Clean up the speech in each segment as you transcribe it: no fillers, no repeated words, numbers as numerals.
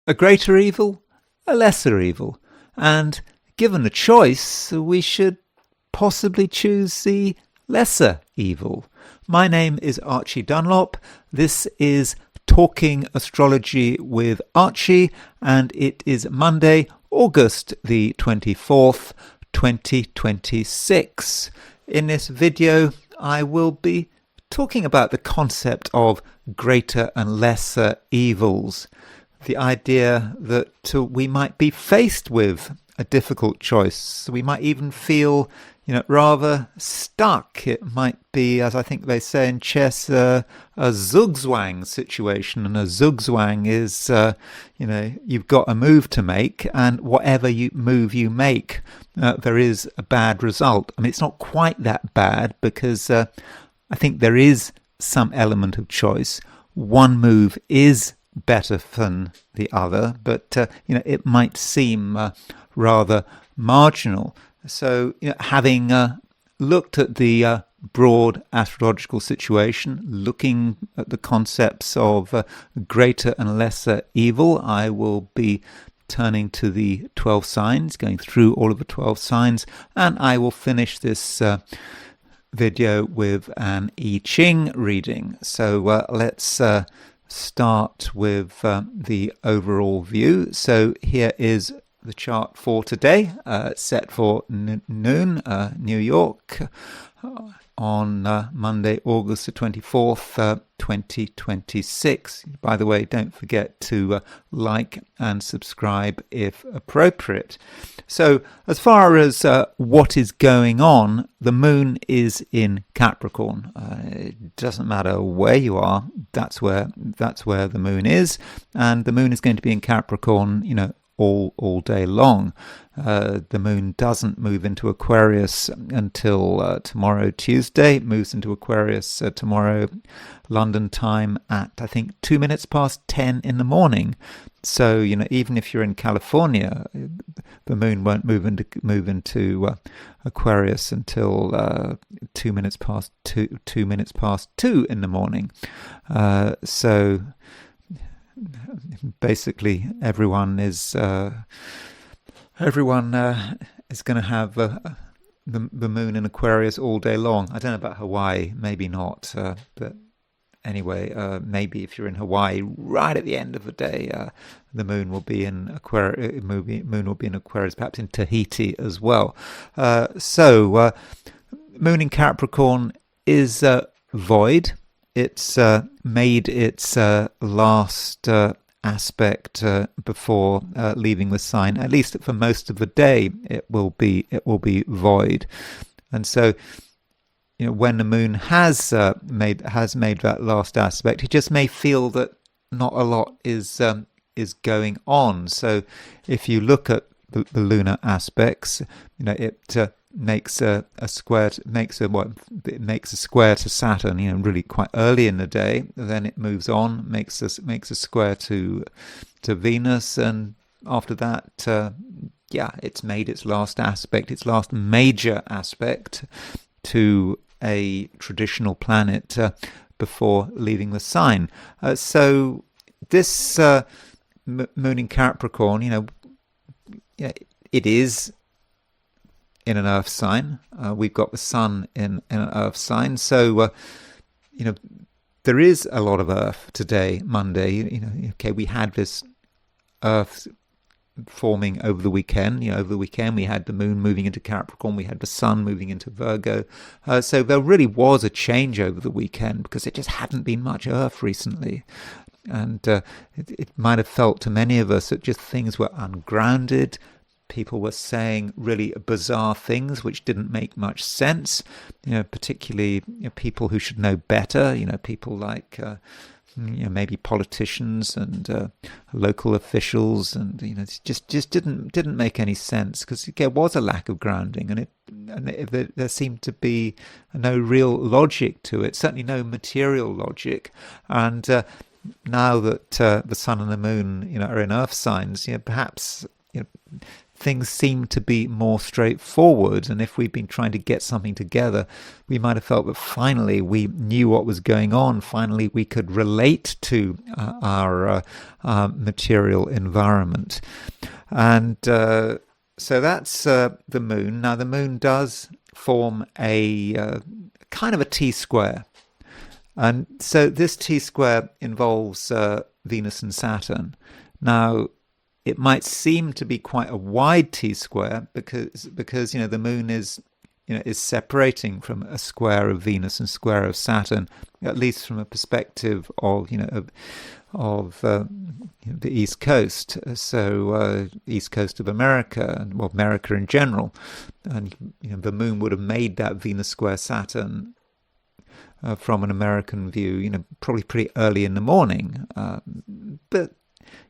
A greater evil, a lesser evil, and given a choice, we should possibly choose the lesser evil. My name is Archie Dunlop. This is Talking Astrology with Archie, and it is Monday, August the 24th, 2026. In this video, I will be talking about the concept of greater and lesser evils. The idea that we might be faced with a difficult choice. We might even feel, rather stuck. It might be, as I think they say in chess, a zugzwang situation. And a zugzwang is, you've got a move to make, and whatever move you make, there is a bad result. I mean, it's not quite that bad because I think there is some element of choice. One move is better than the other, but it might seem rather marginal. So, having looked at the broad astrological situation, looking at the concepts of greater and lesser evil, I will be turning to the 12 signs, going through all of the 12 signs, and I will finish this video with an I Ching reading. So let's start with the overall view. So here is the chart for today, set for noon, New York, on Monday, August the 24th, 2026. By the way, don't forget to like and subscribe if appropriate. So as far as what is going on, the moon is in Capricorn. It doesn't matter where you are, that's where the moon is, and the moon is going to be in Capricorn, all day long. The moon doesn't move into Aquarius until tomorrow, Tuesday. It moves into Aquarius tomorrow, London time, at I think 2 minutes past 10 in the morning. So even if you're in California, the moon won't move into Aquarius until 2 minutes past 2 in the morning. So basically, everyone is going to have the moon in Aquarius all day long. I don't know about Hawaii, maybe not, but anyway, maybe if you're in Hawaii, right at the end of the day, the moon will be in Aquarius. Moon will be in Aquarius, perhaps in Tahiti as well. So, moon in Capricorn is void. It's made its last aspect before leaving the sign. At least for most of the day, it will be void. And so, when the moon has made that last aspect, you just may feel that not a lot is going on. So, if you look at the lunar aspects, it makes a square to Saturn, really quite early in the day. Then it moves on, makes a square to Venus, and after that, it's made its last aspect, its last major aspect to a traditional planet before leaving the sign. So this moon in Capricorn, it is in an earth sign. We've got the sun in an earth sign. So, there is a lot of earth today, Monday. We had this earth forming over the weekend. Over the weekend we had the moon moving into Capricorn. We had the sun moving into Virgo. So there really was a change over the weekend because it just hadn't been much earth recently. And it might have felt to many of us that just things were ungrounded. People were saying really bizarre things which didn't make much sense, particularly people who should know better, people like maybe politicians and local officials, and it just didn't make any sense because there was a lack of grounding, and there seemed to be no real logic to it, certainly no material logic. And now that the sun and the moon are in earth signs, perhaps things seem to be more straightforward. And if we've been trying to get something together, we might have felt that finally we knew what was going on. Finally, we could relate to our material environment. And so that's the moon. Now, the moon does form a kind of a T-square. And so this T-square involves Venus and Saturn. Now, it might seem to be quite a wide T-square because the moon is separating from a square of Venus and square of Saturn, at least from a perspective of the East Coast, so East Coast of America, well, America in general, and the moon would have made that Venus square Saturn from an American view, probably pretty early in the morning, but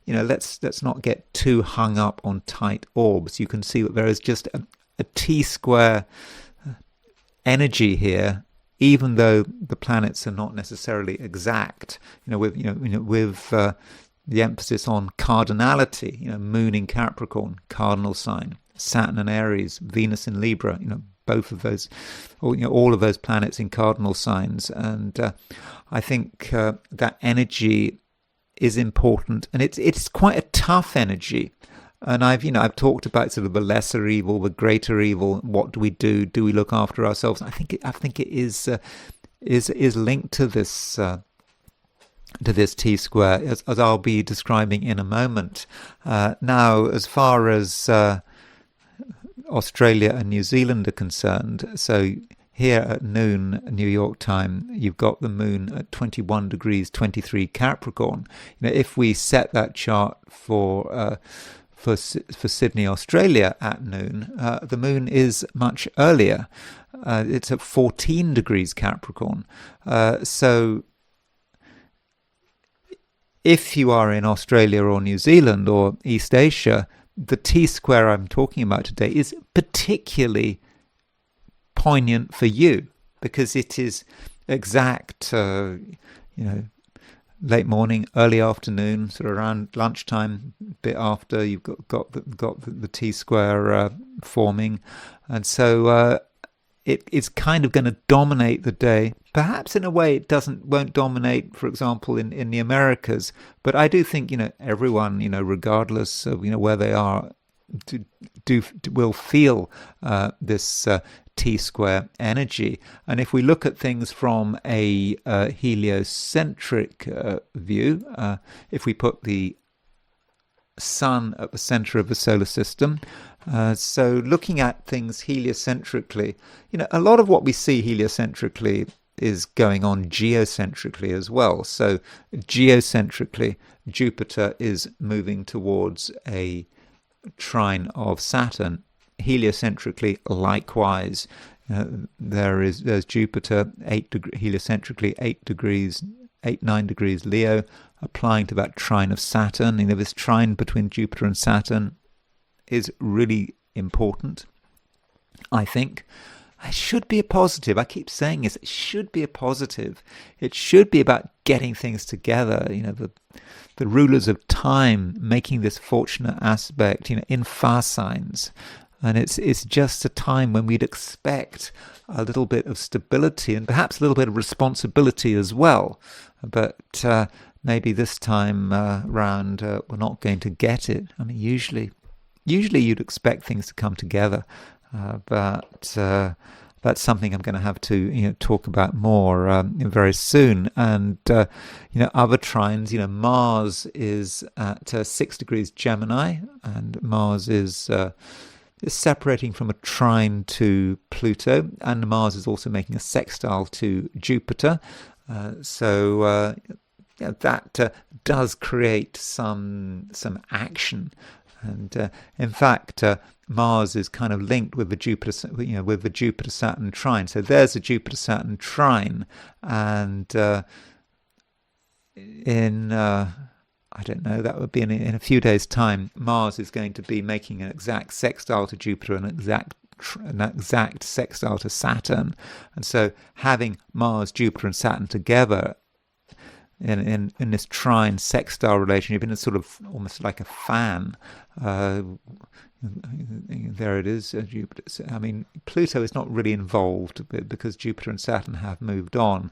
let's not get too hung up on tight orbs. You can see that there is just a T-square energy here, even though the planets are not necessarily exact. With the emphasis on cardinality. Moon in Capricorn, cardinal sign. Saturn and Aries, Venus in Libra. Both of those, all of those planets in cardinal signs, and I think that energy is important, and it's quite a tough energy. And I've talked about sort of the lesser evil, the greater evil. What do we do? Do we look after ourselves? I think it is linked to this T-square, as I'll be describing in a moment. Now, as far as Australia and New Zealand are concerned, so here at noon New York time, you've got the moon at 21 degrees 23 Capricorn. If we set that chart for Sydney, Australia at noon, the moon is much earlier. It's at 14 degrees Capricorn. So if you are in Australia or New Zealand or East Asia, the T-square I'm talking about today is particularly poignant for you because it is exact, late morning, early afternoon, sort of around lunchtime, bit after you've got the T-square forming, and so it's kind of going to dominate the day. Perhaps in a way it won't dominate, for example, in the Americas, but I do think everyone, regardless of where they are, will feel this T-square energy. And if we look at things from a heliocentric view, if we put the sun at the center of the solar system, so looking at things heliocentrically, a lot of what we see heliocentrically is going on geocentrically as well. So geocentrically, Jupiter is moving towards a trine of Saturn. Heliocentrically, likewise, there's Jupiter heliocentrically 9 degrees Leo, applying to that trine of Saturn. This trine between Jupiter and Saturn is really important, I think. It should be a positive. I keep saying this. It should be a positive. It should be about getting things together. The rulers of time making this fortunate aspect, in fire signs. And it's just a time when we'd expect a little bit of stability and perhaps a little bit of responsibility as well. But maybe this time round we're not going to get it. I mean, usually you'd expect things to come together, but that's something I'm going to have to talk about more very soon. And other trines, Mars is at 6 degrees Gemini, and Mars is separating from a trine to Pluto, and Mars is also making a sextile to Jupiter. So that does create some action. And in fact, Mars is kind of linked with the Jupiter Saturn trine. So there's a Jupiter Saturn trine, and in I don't know, that would be in a few days' time. Mars is going to be making an exact sextile to Jupiter, an exact sextile to Saturn, and so having Mars, Jupiter, and Saturn together in this trine sextile relationship, in a sort of almost like a fan. There it is, Jupiter. I mean, Pluto is not really involved because Jupiter and Saturn have moved on.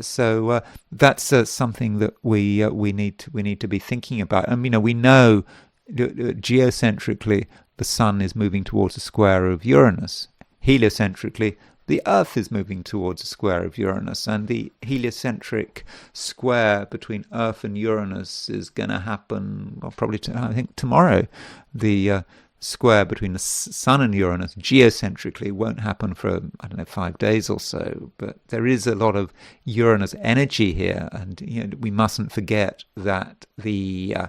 So that's something that we need to be thinking about. And we know geocentrically the Sun is moving towards a square of Uranus. Heliocentrically, the Earth is moving towards a square of Uranus, and the heliocentric square between Earth and Uranus is going to happen, probably I think tomorrow. The square between the Sun and Uranus geocentrically won't happen for 5 days or so, but there is a lot of Uranus energy here, and we mustn't forget that the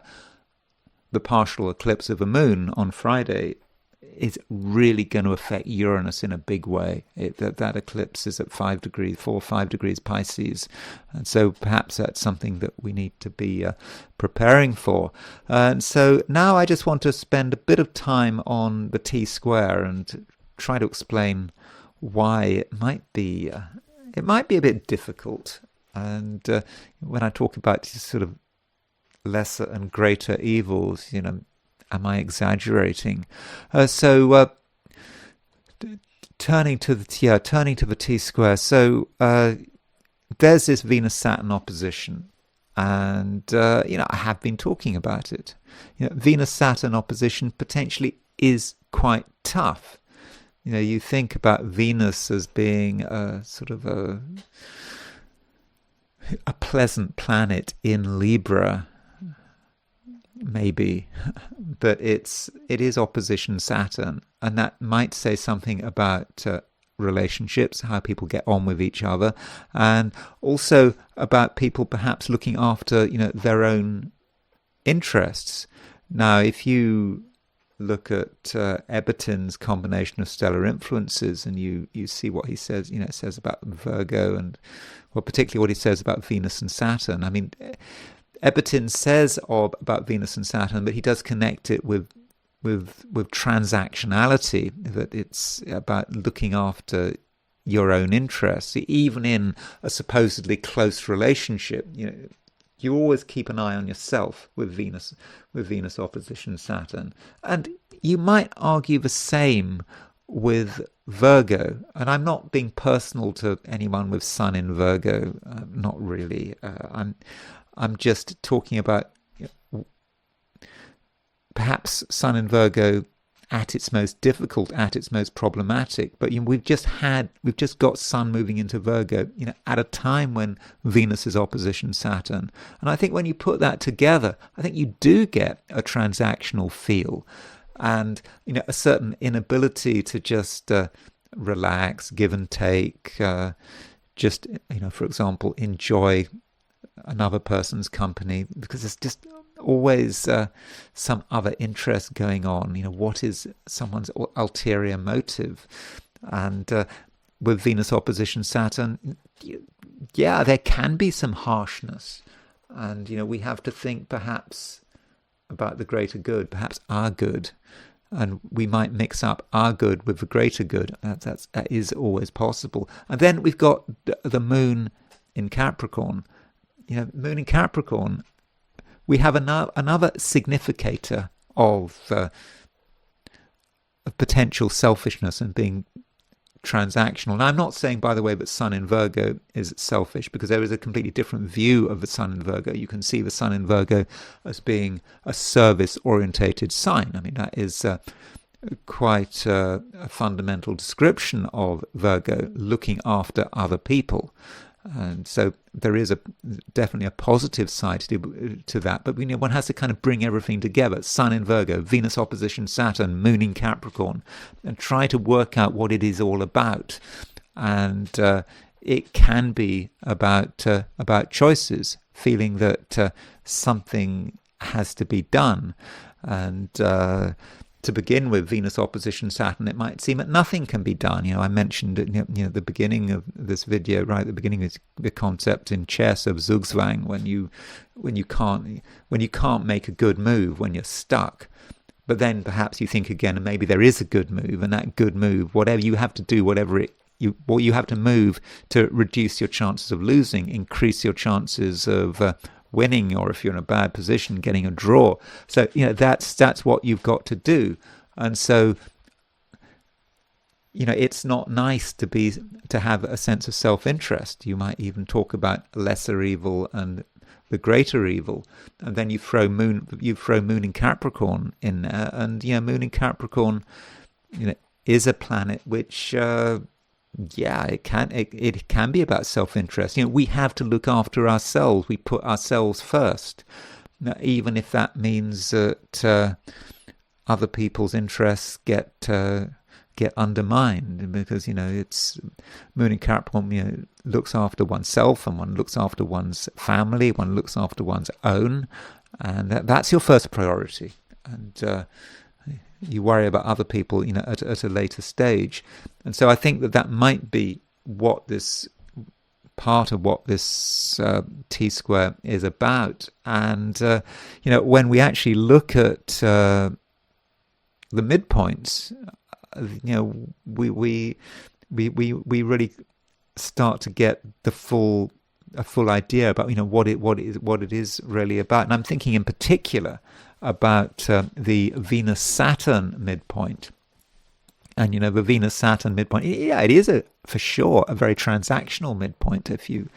partial eclipse of a moon on Friday is really going to affect Uranus in a big way. That eclipse is at 4 or 5 degrees Pisces, and so perhaps that's something that we need to be preparing for. And so now I just want to spend a bit of time on the T-square and try to explain why it might be a bit difficult. And when I talk about sort of lesser and greater evils, am I exaggerating? Turning to the T-square. So there's this Venus-Saturn opposition, and I have been talking about it. Venus-Saturn opposition potentially is quite tough. You think about Venus as being a sort of a pleasant planet in Libra, maybe, but it is opposition Saturn, and that might say something about relationships, how people get on with each other, and also about people perhaps looking after their own interests. Now, if you look at Eberton's combination of stellar influences, and you see what he says, it says about Virgo, and particularly what he says about Venus and Saturn. I mean, Eberton says about Venus and Saturn, but he does connect it with transactionality, that it's about looking after your own interests, even in a supposedly close relationship. You always keep an eye on yourself with Venus opposition Saturn, and you might argue the same with Virgo. And I'm not being personal to anyone with Sun in Virgo, not really. I'm just talking about perhaps Sun in Virgo at its most difficult, at its most problematic. But we've just got Sun moving into Virgo, at a time when Venus is opposition Saturn. And I think when you put that together, I think you do get a transactional feel, and a certain inability to just relax, give and take, just for example, enjoy another person's company, because there's just always some other interest going on. What is someone's ulterior motive? And with Venus opposition Saturn, there can be some harshness, and we have to think perhaps about the greater good, perhaps our good, and we might mix up our good with the greater good. That is always possible. And then we've got the moon in Capricorn. Moon in Capricorn, we have another significator of potential selfishness and being transactional. Now, I'm not saying, by the way, that Sun in Virgo is selfish, because there is a completely different view of the Sun in Virgo. You can see the Sun in Virgo as being a service-orientated sign. I mean, that is quite a fundamental description of Virgo, looking after other people. And so there is definitely a positive side to that, but one has to kind of bring everything together. Sun in Virgo, Venus opposition Saturn, Moon in Capricorn, and try to work out what it is all about. And it can be about choices, feeling that something has to be done. And to begin with, Venus opposition Saturn, it might seem that nothing can be done. I mentioned at the beginning of this video, right at the beginning, is the concept in chess of Zugzwang, when you can't make a good move, when you're stuck. But then perhaps you think again, and maybe there is a good move, and that good move, whatever you have to do, whatever it you have to move to reduce your chances of losing, increase your chances of winning, or if you're in a bad position, getting a draw. So that's what you've got to do. And so it's not nice to have a sense of self-interest. You might even talk about lesser evil and the greater evil, and then you throw moon in Capricorn in there, and moon in Capricorn is a planet which it can be about self-interest. We have to look after ourselves. We put ourselves first, even if that means that other people's interests get undermined, because it's moon in Capricorn looks after oneself, and one looks after one's family, one looks after one's own, and that's your first priority. And you worry about other people at a later stage. And so I think that might be part of what this T-square is about. And when we actually look at the midpoints, we really start to get a full idea about what it is really about. And I'm thinking in particular about the Venus-Saturn midpoint. And the Venus-Saturn midpoint, it is for sure a very transactional midpoint. If you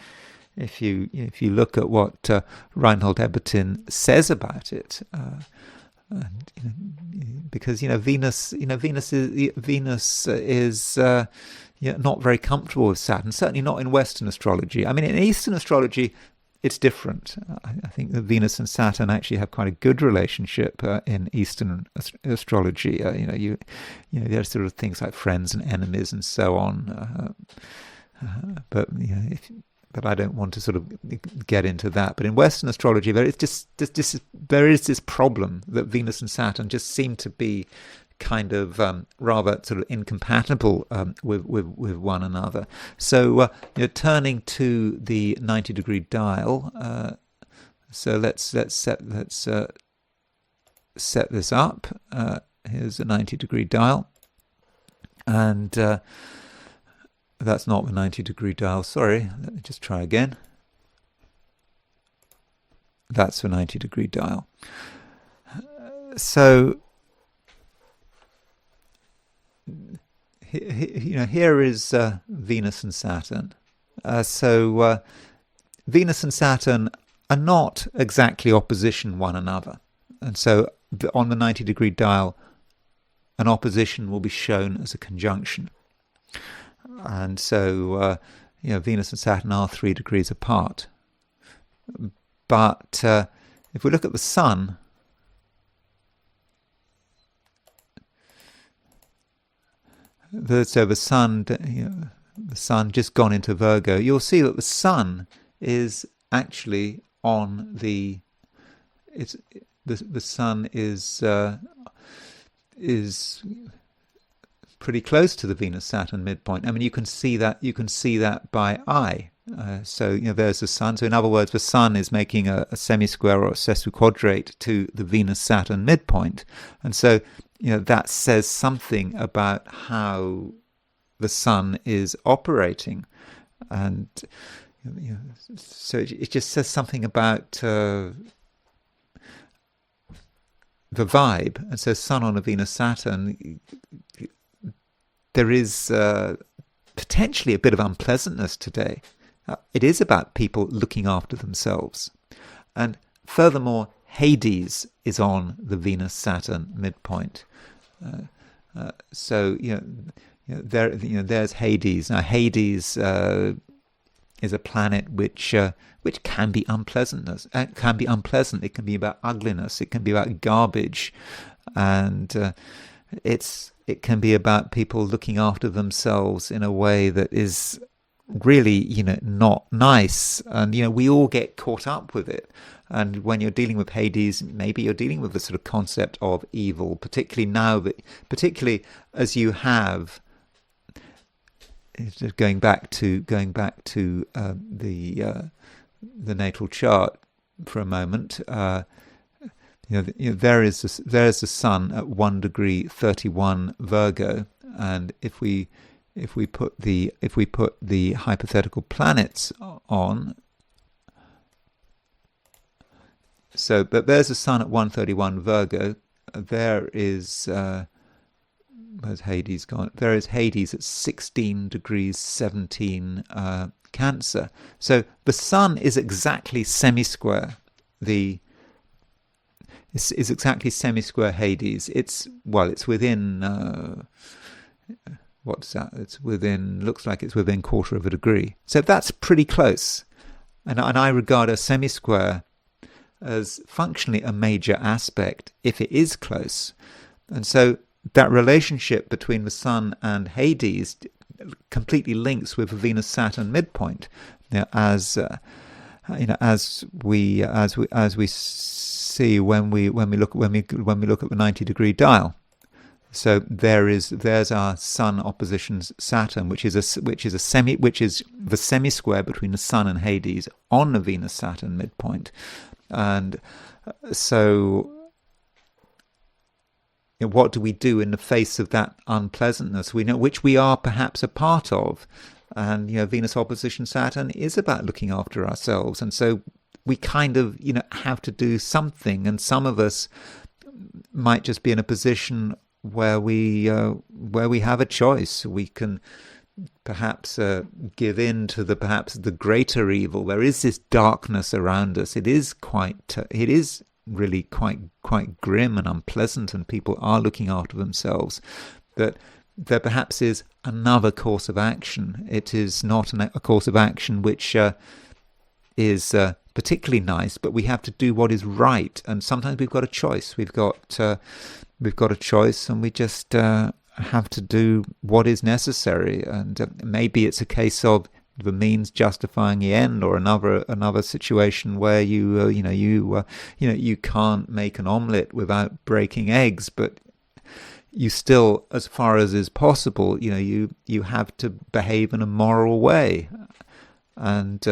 look at what Reinhold Ebertin says about it. Because Venus is not very comfortable with Saturn. Certainly not in Western astrology. I mean, in Eastern astrology, it's different. I think that Venus and Saturn actually have quite a good relationship in Eastern astrology. There's sort of things like friends and enemies and so on. But I don't want to sort of get into that. But in Western astrology, there is this problem that Venus and Saturn just seem to be kind of rather sort of incompatible with one another. So turning to the 90-degree dial. So let's set this up. Here's a 90-degree dial, and that's not the 90-degree dial. Sorry, let me just try again. That's the 90-degree dial. So here is Venus and Saturn. So Venus and Saturn are not exactly opposition one another. And so on the 90-degree dial, an opposition will be shown as a conjunction. And so, Venus and Saturn are 3 degrees apart. But if we look at the Sun, the Sun just gone into Virgo. You'll see that the Sun is actually on the Sun is pretty close to the Venus-Saturn midpoint. I mean, you can see that by eye. So there's the Sun. So in other words, the Sun is making a semi-square or a sesquiquadrate to the Venus-Saturn midpoint, and so that says something about how the Sun is operating, and so it just says something about the vibe. And so Sun on a Venus-Saturn, there is potentially a bit of unpleasantness today. It is about people looking after themselves. And furthermore, Hades is on the Venus-Saturn midpoint. So there's Hades. Now Hades is a planet which can be unpleasantness. It can be unpleasant. It can be about ugliness. It can be about garbage, and it can be about people looking after themselves in a way that is really, not nice. And, we all get caught up with it. And when you're dealing with Hades, maybe you're dealing with the sort of concept of evil, particularly as you have, going back to the natal chart for a moment. There's the Sun at 1 degree 31 Virgo, and if we if we put the hypothetical planets on, so but there's the Sun at 131 Virgo. There is where's Hades gone? There is Hades at 16 degrees 17 Cancer. So the Sun is exactly semi-square. Is exactly semi-square Hades. It's within what's that? Looks like it's within 1/4 of a degree. So that's pretty close. And I regard a semi-square as functionally a major aspect if it is close. And so that relationship between the Sun and Hades completely links with the Venus-Saturn midpoint. As we see when we look at the 90-degree dial. So there's our Sun opposition Saturn, which is the semi-square between the Sun and Hades on the Venus-Saturn midpoint. And so what do we do in the face of that unpleasantness? We know which we are perhaps a part of, and Venus opposition Saturn is about looking after ourselves, and so we kind of have to do something. And some of us might just be in a position where we have a choice. We can perhaps give in to the greater evil. There is this darkness around us. It is really quite grim and unpleasant, and people are looking after themselves. But there perhaps is another course of action. It is not a course of action which is particularly nice, but we have to do what is right. And sometimes we've got a choice. We've got a choice, and we just have to do what is necessary. And maybe it's a case of the means justifying the end, or another situation where you can't make an omelette without breaking eggs, but you still, as far as is possible, you have to behave in a moral way, and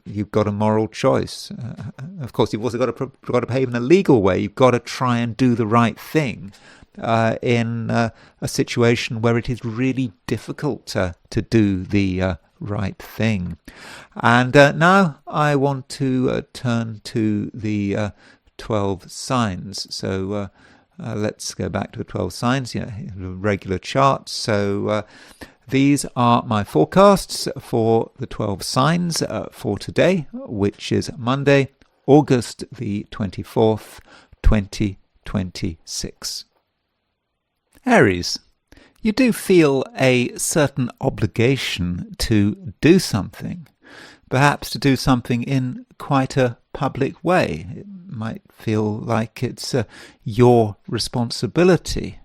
you've got a moral choice. Of course, you've also got to behave in a legal way. You've got to try and do the right thing in a situation where it is really difficult to do the right thing. And now I want to turn to the 12 signs. So let's go back to the 12 signs, regular charts. So these are my forecasts for the 12 signs for today, which is Monday, August the 24th, 2026. Aries, you do feel a certain obligation to do something, perhaps to do something in quite a public way. It might feel like it's your responsibility,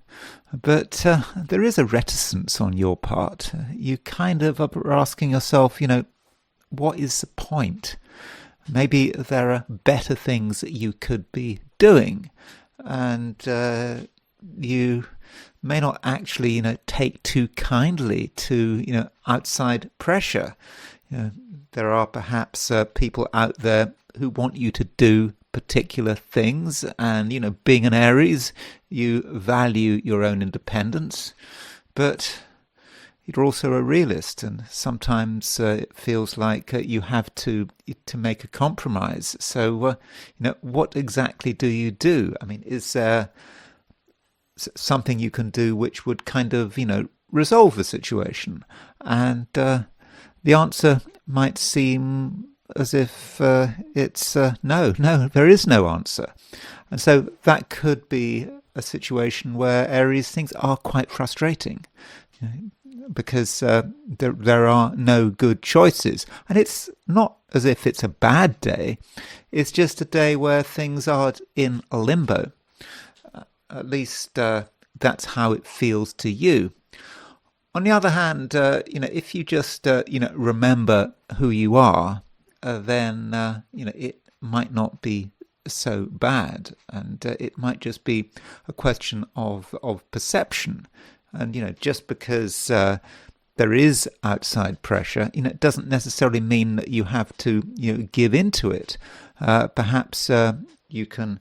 but there is a reticence on your part. You kind of are asking yourself, what is the point? Maybe there are better things that you could be doing, and you may not actually, take too kindly to, outside pressure. There are perhaps people out there who want you to do particular things, and, being an Aries, you value your own independence, but you're also a realist, and sometimes it feels like you have to make a compromise. So, what exactly do you do? I mean, is there something you can do which would kind of, resolve the situation? And the answer might seem as if it's no, there is no answer. And so that could be a situation where Aries things are quite frustrating, because there are no good choices. And it's not as if it's a bad day. It's just a day where things are in a limbo. At least that's how it feels to you. On the other hand, if you just remember who you are, then it might not be so bad, and it might just be a question of perception. And just because there is outside pressure, it doesn't necessarily mean that you have to give into it. Perhaps you can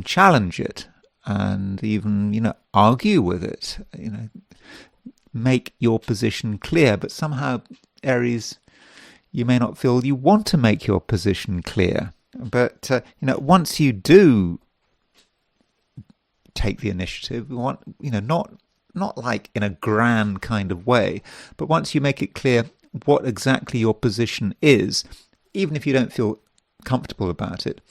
challenge it and even argue with it. make your position clear. But somehow, Aries, you may not feel you want to make your position clear. But once you do take the initiative, not like in a grand kind of way, but once you make it clear what exactly your position is, even if you don't feel comfortable about it,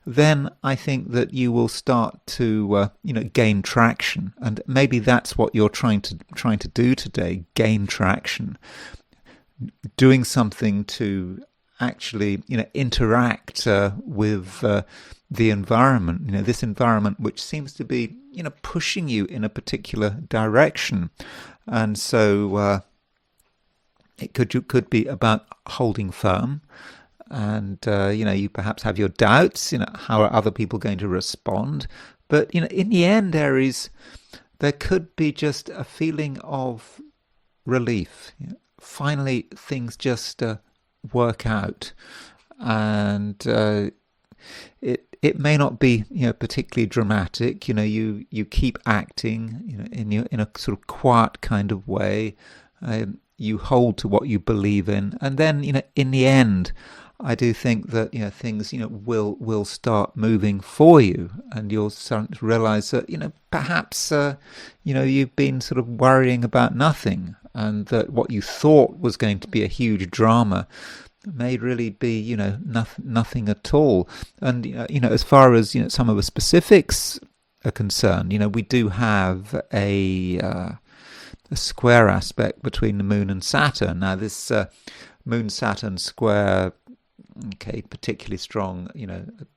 then I think that you will start to gain traction. And maybe that's what you're trying to do today: gain traction, doing something to actually interact with the environment, this environment which seems to be pushing you in a particular direction. And so it could be about holding firm. And you perhaps have your doubts, how are other people going to respond? But in the end, Aries, there could be just a feeling of relief. Finally things just work out, and it may not be particularly dramatic. You keep acting in a sort of quiet kind of way. You hold to what you believe in, and then in the end, I do think that things will start moving for you, and you'll start to realize that perhaps you've been sort of worrying about nothing, and that what you thought was going to be a huge drama may really be nothing at all. And as far as some of the specifics are concerned, we do have a square aspect between the Moon and Saturn. Now this Moon-Saturn square, particularly strong,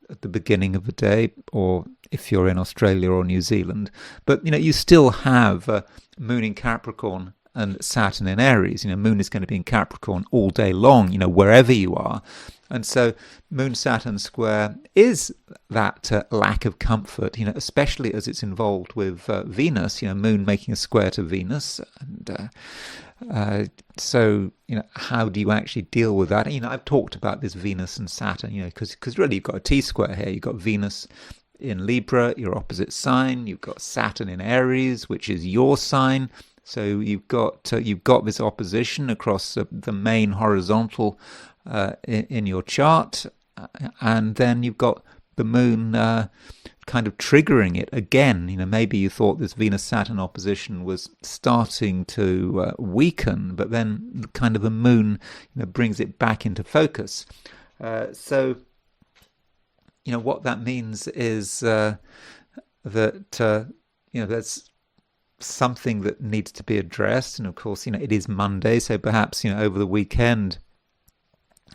at the beginning of the day, or if you're in Australia or New Zealand. But you still have Moon in Capricorn and Saturn in Aries. Moon is going to be in Capricorn all day long, wherever you are. And so Moon-Saturn square is that lack of comfort, especially as it's involved with Venus, Moon making a square to Venus. And so, how do you actually deal with that? I've talked about this Venus and Saturn, because really you've got a T-square here. You've got Venus in Libra, your opposite sign. You've got Saturn in Aries, which is your sign. So you've got this opposition across the main horizontal in your chart, and then you've got the Moon kind of triggering it again. Maybe you thought this Venus-Saturn opposition was starting to weaken, but then kind of the Moon brings it back into focus. So what that means is that there's something that needs to be addressed. And of course it is Monday, so perhaps over the weekend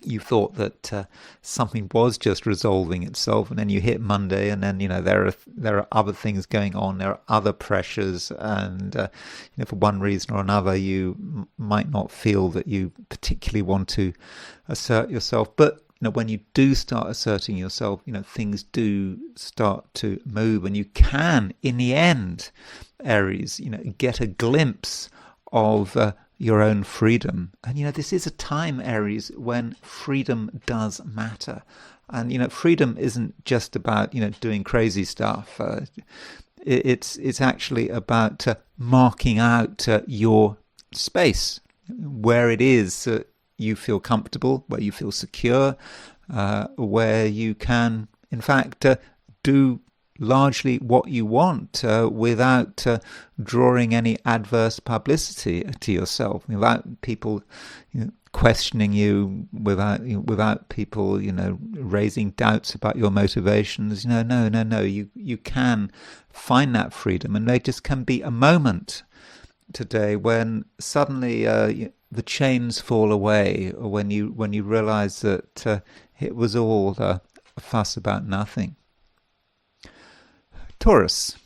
you thought that something was just resolving itself, and then you hit Monday, and then there are other things going on, there are other pressures, and for one reason or another you might not feel that you particularly want to assert yourself. But when you do start asserting yourself, things do start to move, and you can, in the end, Aries, get a glimpse of your own freedom. And this is a time, Aries, when freedom does matter. And freedom isn't just about doing crazy stuff. It's actually about marking out your space, where it is you feel comfortable, where you feel secure, where you can, in fact, do largely what you want without drawing any adverse publicity to yourself, without people questioning you, without people raising doubts about your motivations. No. You can find that freedom, and there just can be a moment today when suddenly the chains fall away, or when you realize that it was all a fuss about nothing. Taurus.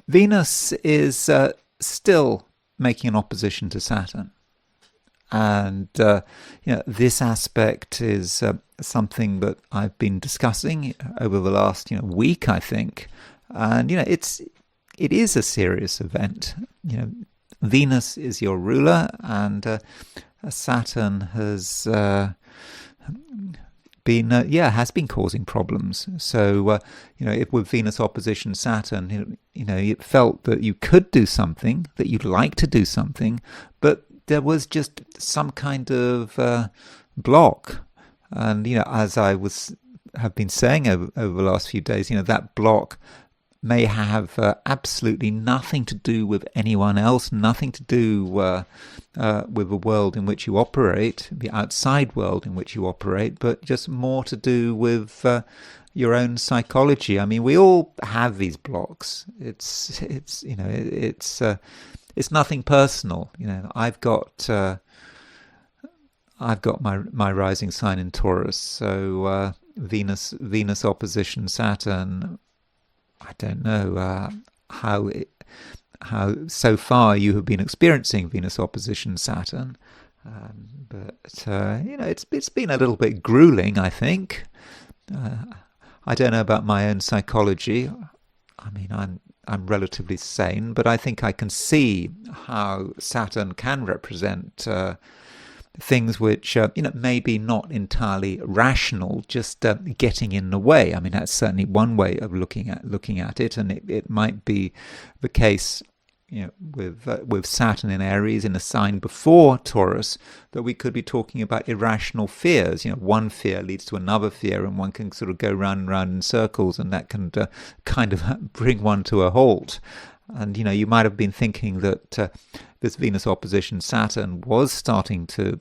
Venus is still making an opposition to Saturn, and this aspect is something that I've been discussing over the last week, I think, and it is a serious event. Venus is your ruler, and Saturn has been has been causing problems. So with Venus opposition Saturn, it felt that you could do something, that you'd like to do something, but there was just some kind of block. And as I have been saying over the last few days, that block may have absolutely nothing to do with anyone else, nothing to do with the world in which you operate, the outside world in which you operate, but just more to do with your own psychology. I mean, we all have these blocks. It's nothing personal. I've got my rising sign in Taurus, so Venus opposition Saturn. I don't know how so far you have been experiencing Venus opposition Saturn, but it's been a little bit grueling, I think. I don't know about my own psychology. I mean, I'm relatively sane, but I think I can see how Saturn can represent things which maybe not entirely rational, just getting in the way. I mean, that's certainly one way of looking at it, and it might be the case with Saturn in Aries in a sign before Taurus, that we could be talking about irrational fears. One fear leads to another fear, and one can sort of go round and round in circles, and that can kind of bring one to a halt. And you might have been thinking that this Venus opposition Saturn was starting to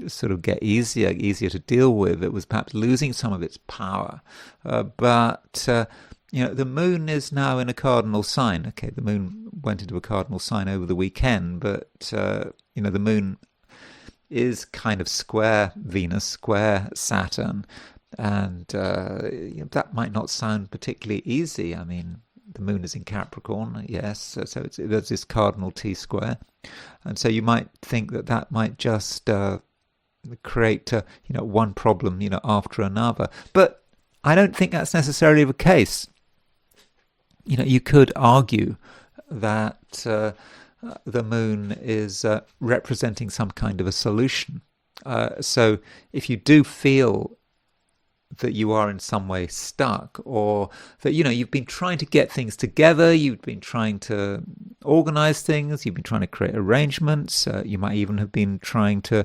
sort of get easier to deal with. It was perhaps losing some of its power, but the moon is now in a cardinal sign. Okay, the moon went into a cardinal sign over the weekend, but the moon is kind of square Venus, square Saturn, and that might not sound particularly easy. I mean, the moon is in Capricorn, yes, so there's this cardinal T-square, and so you might think that might just create one problem after another, but I don't think that's necessarily the case. You could argue that the moon is representing some kind of a solution. So if you do feel that you are in some way stuck, or that you've been trying to get things together, you've been trying to organize things, you've been trying to create arrangements, you might even have been trying to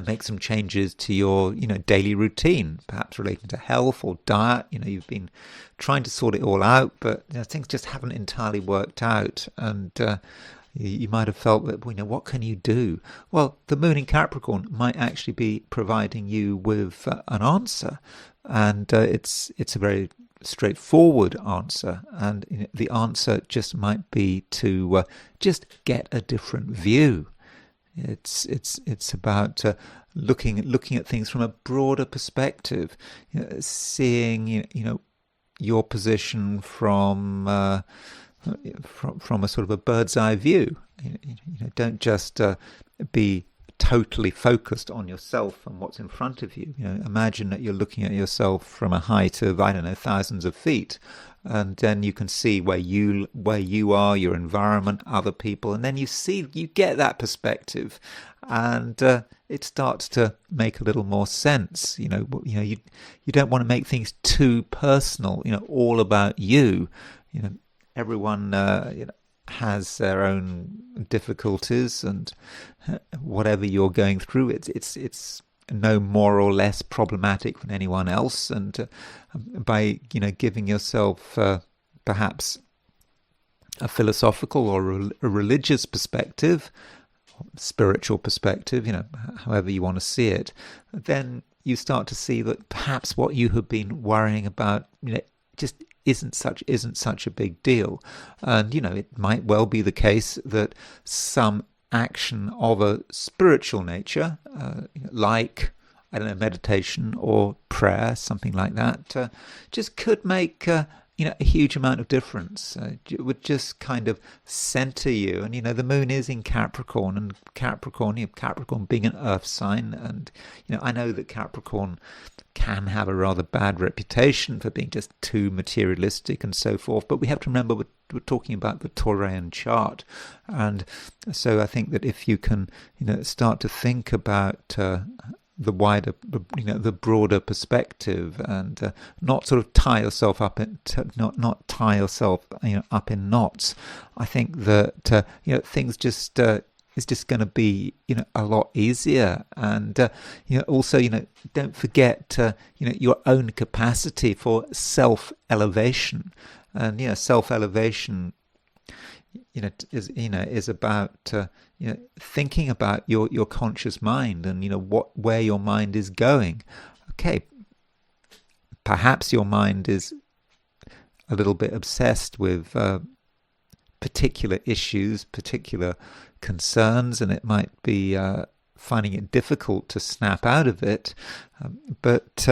make some changes to your daily routine, perhaps relating to health or diet. You've been trying to sort it all out, but things just haven't entirely worked out, and you might have felt that, what can you do? Well, the moon in Capricorn might actually be providing you with an answer, and it's a very straightforward answer, and the answer just might be to just get a different view. It's about looking at things from a broader perspective, seeing your position from a sort of a bird's eye view. Don't just be totally focused on yourself and what's in front of you. Imagine that you're looking at yourself from a height of, I don't know, thousands of feet, and then you can see where you are, your environment, other people, and then you get that perspective, and it starts to make a little more sense. You don't want to make things too personal. All about you. Everyone has their own difficulties, and whatever you're going through, it's no more or less problematic than anyone else. And by giving yourself perhaps a philosophical or a religious perspective, spiritual perspective, however you want to see it, then you start to see that perhaps what you have been worrying about just isn't such a big deal. And it might well be the case that some action of a spiritual nature, like, I don't know, meditation or prayer, something like that, just could make a huge amount of difference. It would just kind of center you. And the moon is in Capricorn, and Capricorn being an earth sign, and I know that Capricorn can have a rather bad reputation for being just too materialistic and so forth, but we have to remember we're talking about the Taurian chart, and so I think that if you can start to think about the wider, the broader perspective, and not sort of tie yourself up in not tie yourself up in knots. I think that things just is just going to be a lot easier, and also don't forget your own capacity for self-elevation, and self-elevation is about thinking about your conscious mind, and where your mind is going. Okay, perhaps your mind is a little bit obsessed with particular issues, particular concerns, and it might be finding it difficult to snap out of it, but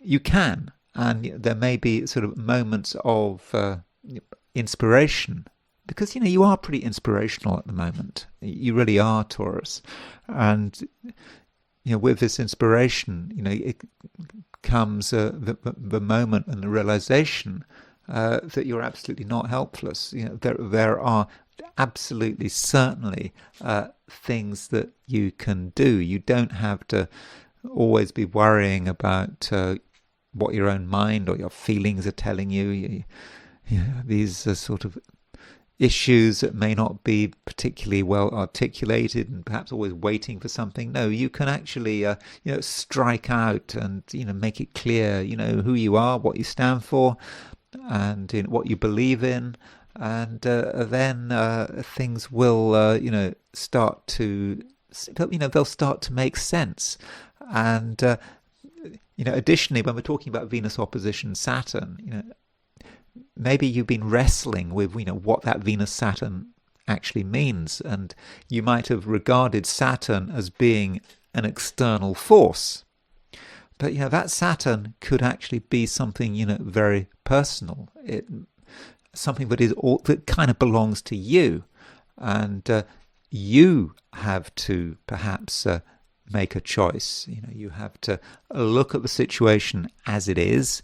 you can, and there may be sort of moments of inspiration, because you are pretty inspirational at the moment. You really are, Taurus, and with this inspiration, it comes the moment and the realization that you're absolutely not helpless. There are absolutely, certainly things that you can do. You don't have to always be worrying about what your own mind or your feelings are telling you. These are sort of issues that may not be particularly well articulated and perhaps always waiting for something. No, you can actually strike out and make it clear who you are, what you stand for, and what you believe in, and then things will start to they'll start to make sense. And additionally, when we're talking about Venus opposition Saturn, maybe you've been wrestling with what that Venus-Saturn actually means, and you might have regarded Saturn as being an external force. But that Saturn could actually be something very personal. Something that kind of belongs to you, and you have to perhaps make a choice. You have to look at the situation as it is,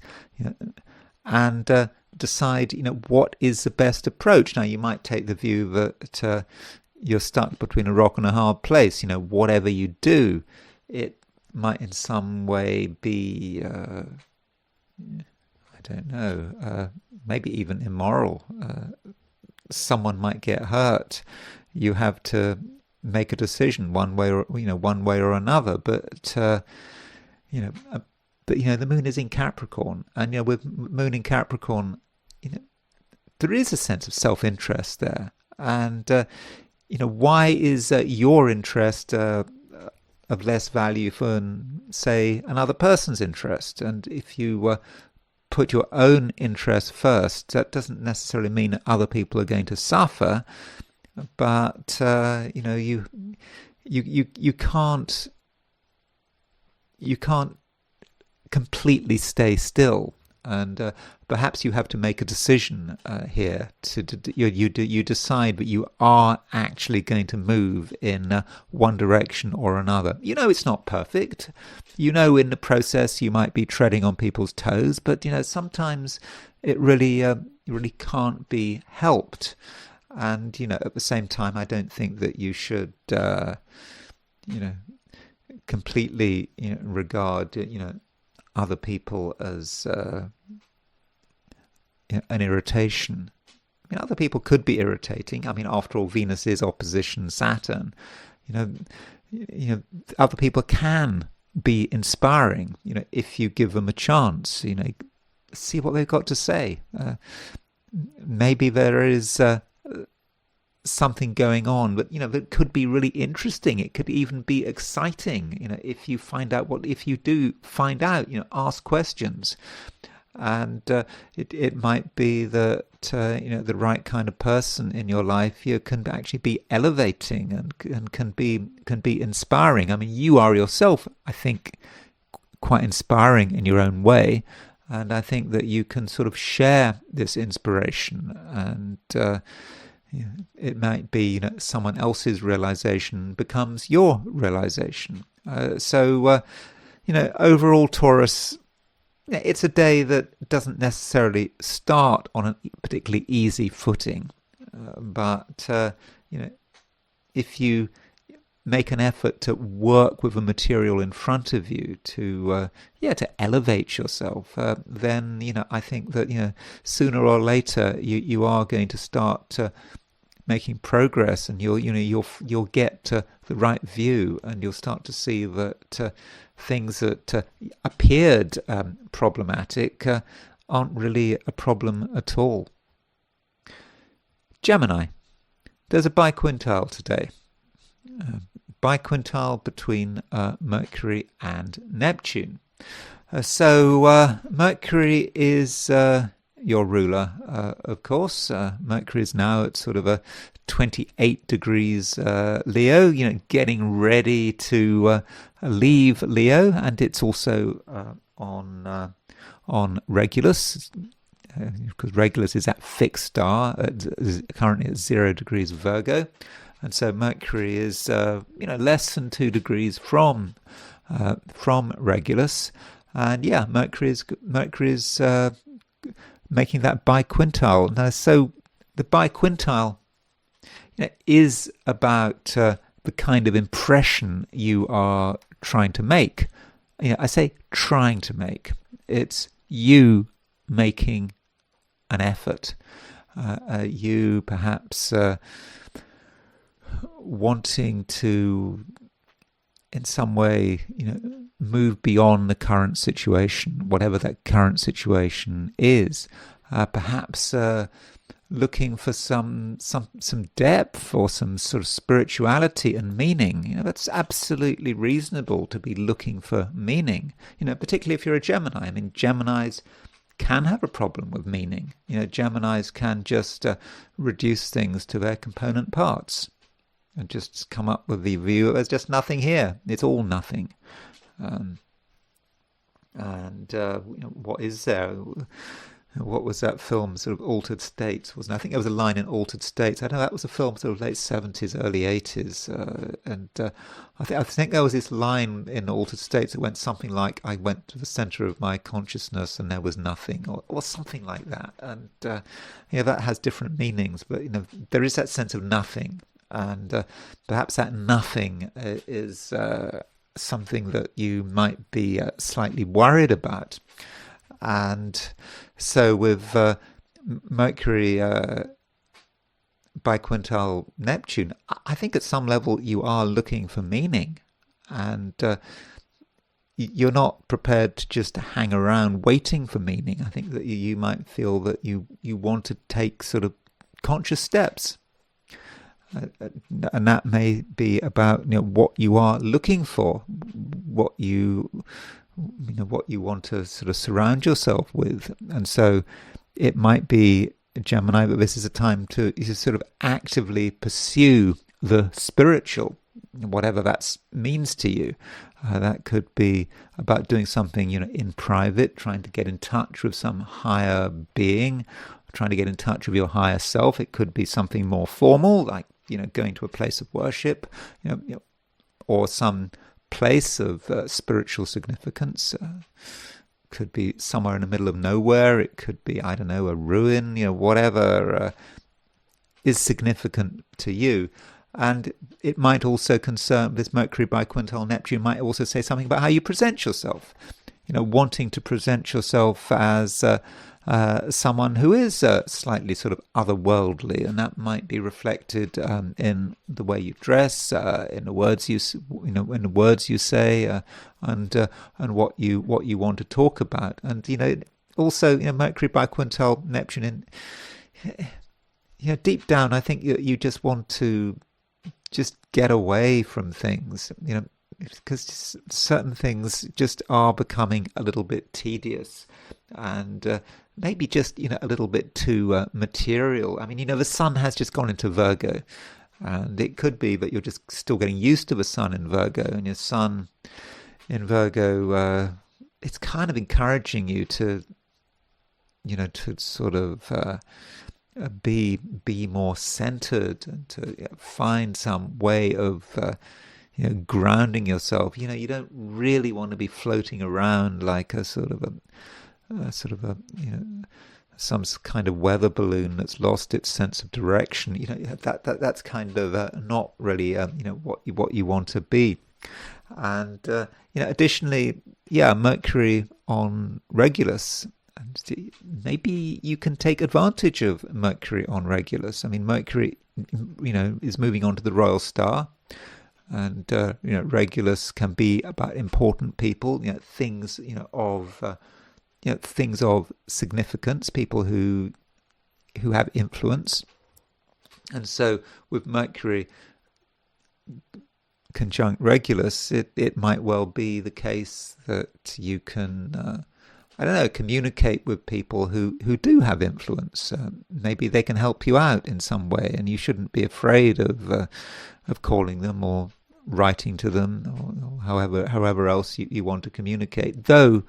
and decide what is the best approach. Now, you might take the view that you're stuck between a rock and a hard place. Whatever you do, it might in some way be I don't know, maybe even immoral. Someone might get hurt. You have to make a decision one way or another. But the moon is in Capricorn, and with moon in Capricorn, there is a sense of self-interest there. And why is your interest of less value than, say, another person's interest? And if you put your own interest first, that doesn't necessarily mean that other people are going to suffer, but you can't completely stay still, and perhaps you have to make a decision here. You decide that you are actually going to move in one direction or another. It's not perfect. In the process you might be treading on people's toes, but sometimes it really can't be helped. And at the same time, I don't think that you should completely regard other people as an irritation. Other people could be irritating. After all, Venus is opposition Saturn. Other people can be inspiring. If you give them a chance. See what they've got to say. Maybe there is something going on, but that could be really interesting. It could even be exciting. If you find out if you do find out, ask questions, and it might be that the right kind of person in your life can actually be elevating and can be inspiring. You are yourself, I think, quite inspiring in your own way, and I think that you can sort of share this inspiration, and it might be someone else's realization becomes your realization. So overall, Taurus, it's a day that doesn't necessarily start on a particularly easy footing, but if you make an effort to work with the material in front of you to elevate yourself, then I think that sooner or later you are going to start making progress, and you'll get the right view, and you'll start to see that things that appeared problematic aren't really a problem at all. Gemini. There's a biquintile today. Biquintile between Mercury and Neptune. So Mercury is your ruler, of course. Mercury is now at sort of a 28 degrees Leo, getting ready to leave Leo, and it's also on Regulus, because Regulus is that fixed star, currently at 0 degrees Virgo, and so Mercury is less than 2 degrees from Regulus, and Mercury is making that biquintile. Now, so the biquintile is about the kind of impression you are trying to make. I say trying to make. It's you making an effort. You perhaps wanting to, in some way, move beyond the current situation, whatever that current situation is. Perhaps looking for some depth or some sort of spirituality and meaning. That's absolutely reasonable to be looking for meaning. Particularly if you're a Gemini. I mean, Geminis can have a problem with meaning. Geminis can just reduce things to their component parts and just come up with the view there's just nothing here. It's all nothing. What is there? What was that film, sort of Altered States, wasn't it? I think there was a line in Altered States. I know that was a film sort of late 70s, early 80s. I think there was this line in Altered States that went something like, I went to the center of my consciousness and there was nothing, or something like that. And that has different meanings, but there is that sense of nothing. And perhaps that nothing is something that you might be slightly worried about. And so with Mercury biquintile Neptune, I think at some level you are looking for meaning, and you're not prepared to just hang around waiting for meaning. I think that you might feel that you want to take sort of conscious steps. And that may be about what you are looking for, what you want to sort of surround yourself with. And so it might be, Gemini, but this is a time to sort of actively pursue the spiritual, whatever that means to you. That could be about doing something in private, trying to get in touch with some higher being, trying to get in touch with your higher self. It could be something more formal, like going to a place of worship, or some place of spiritual significance. Could be somewhere in the middle of nowhere. It could be, I don't know, a ruin, whatever is significant to you. And it might also concern, this Mercury biquintile Neptune might also say something about how you present yourself. Wanting to present yourself as someone who is slightly sort of otherworldly, and that might be reflected in the way you dress, in the words you say, and what you want to talk about. And also Mercury biquintile Neptune, deep down, I think you just want to just get away from things, because certain things just are becoming a little bit tedious, and maybe just a little bit too material. I mean, the sun has just gone into Virgo, and it could be that you're just still getting used to the sun in Virgo, and your sun in Virgo, it's kind of encouraging you to to sort of be more centered, and to find some way of grounding yourself. You don't really want to be floating around like a some kind of weather balloon that's lost its sense of direction. That's kind of not really what you want to be. And additionally, Mercury on Regulus, and maybe you can take advantage of Mercury on Regulus. I mean, Mercury is moving on to the royal star, and Regulus can be about important people, things things of significance, people who have influence. And so with Mercury conjunct Regulus, it might well be the case that you can communicate with people who do have influence. Maybe they can help you out in some way, and you shouldn't be afraid of calling them or writing to them, or however else you want to communicate. Though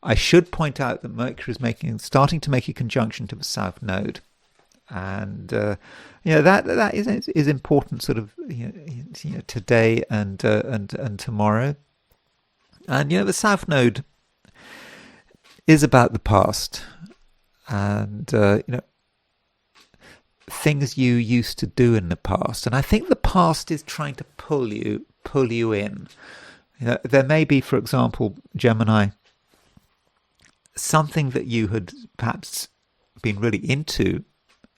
I should point out that Mercury is starting to make a conjunction to the South Node, and that is important, sort of today and tomorrow. And the South Node is about the past, and things you used to do in the past. And I think the past is trying to pull you in. There may be, for example, Gemini, something that you had perhaps been really into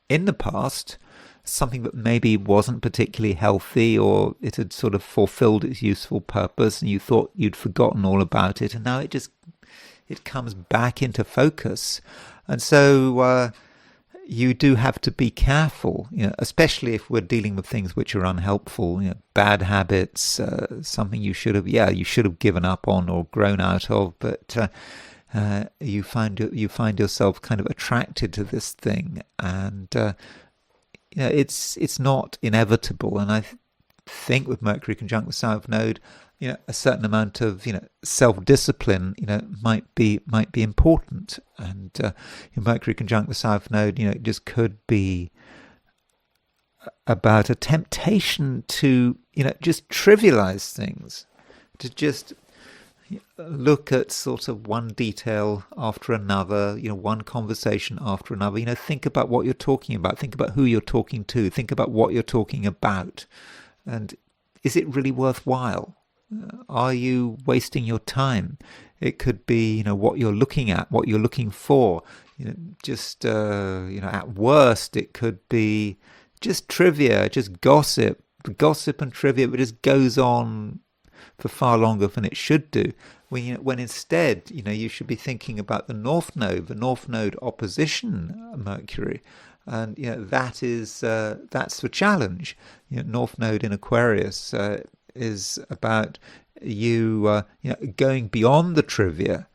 in the past, something that maybe wasn't particularly healthy, or it had sort of fulfilled its useful purpose and you thought you'd forgotten all about it, and now it comes back into focus. And so you do have to be careful, especially if we're dealing with things which are unhelpful, bad habits, something you should have given up on or grown out of, but you find yourself kind of attracted to this thing, and it's not inevitable. And I think with Mercury conjunct the South Node, a certain amount of self-discipline might be important. And Mercury conjunct the South Node, it just could be about a temptation to just trivialize things, to just look at sort of one detail after another, one conversation after another. Think about what you're talking about, think about who you're talking to, think about what you're talking about, and is it really worthwhile? Are you wasting your time? It could be, what you're looking at, what you're looking for. At worst, it could be just trivia, just gossip and trivia, but it just goes on for far longer than it should do. When instead, you should be thinking about the North Node opposition Mercury, and that's the challenge. North Node in Aquarius is about you going beyond the trivia,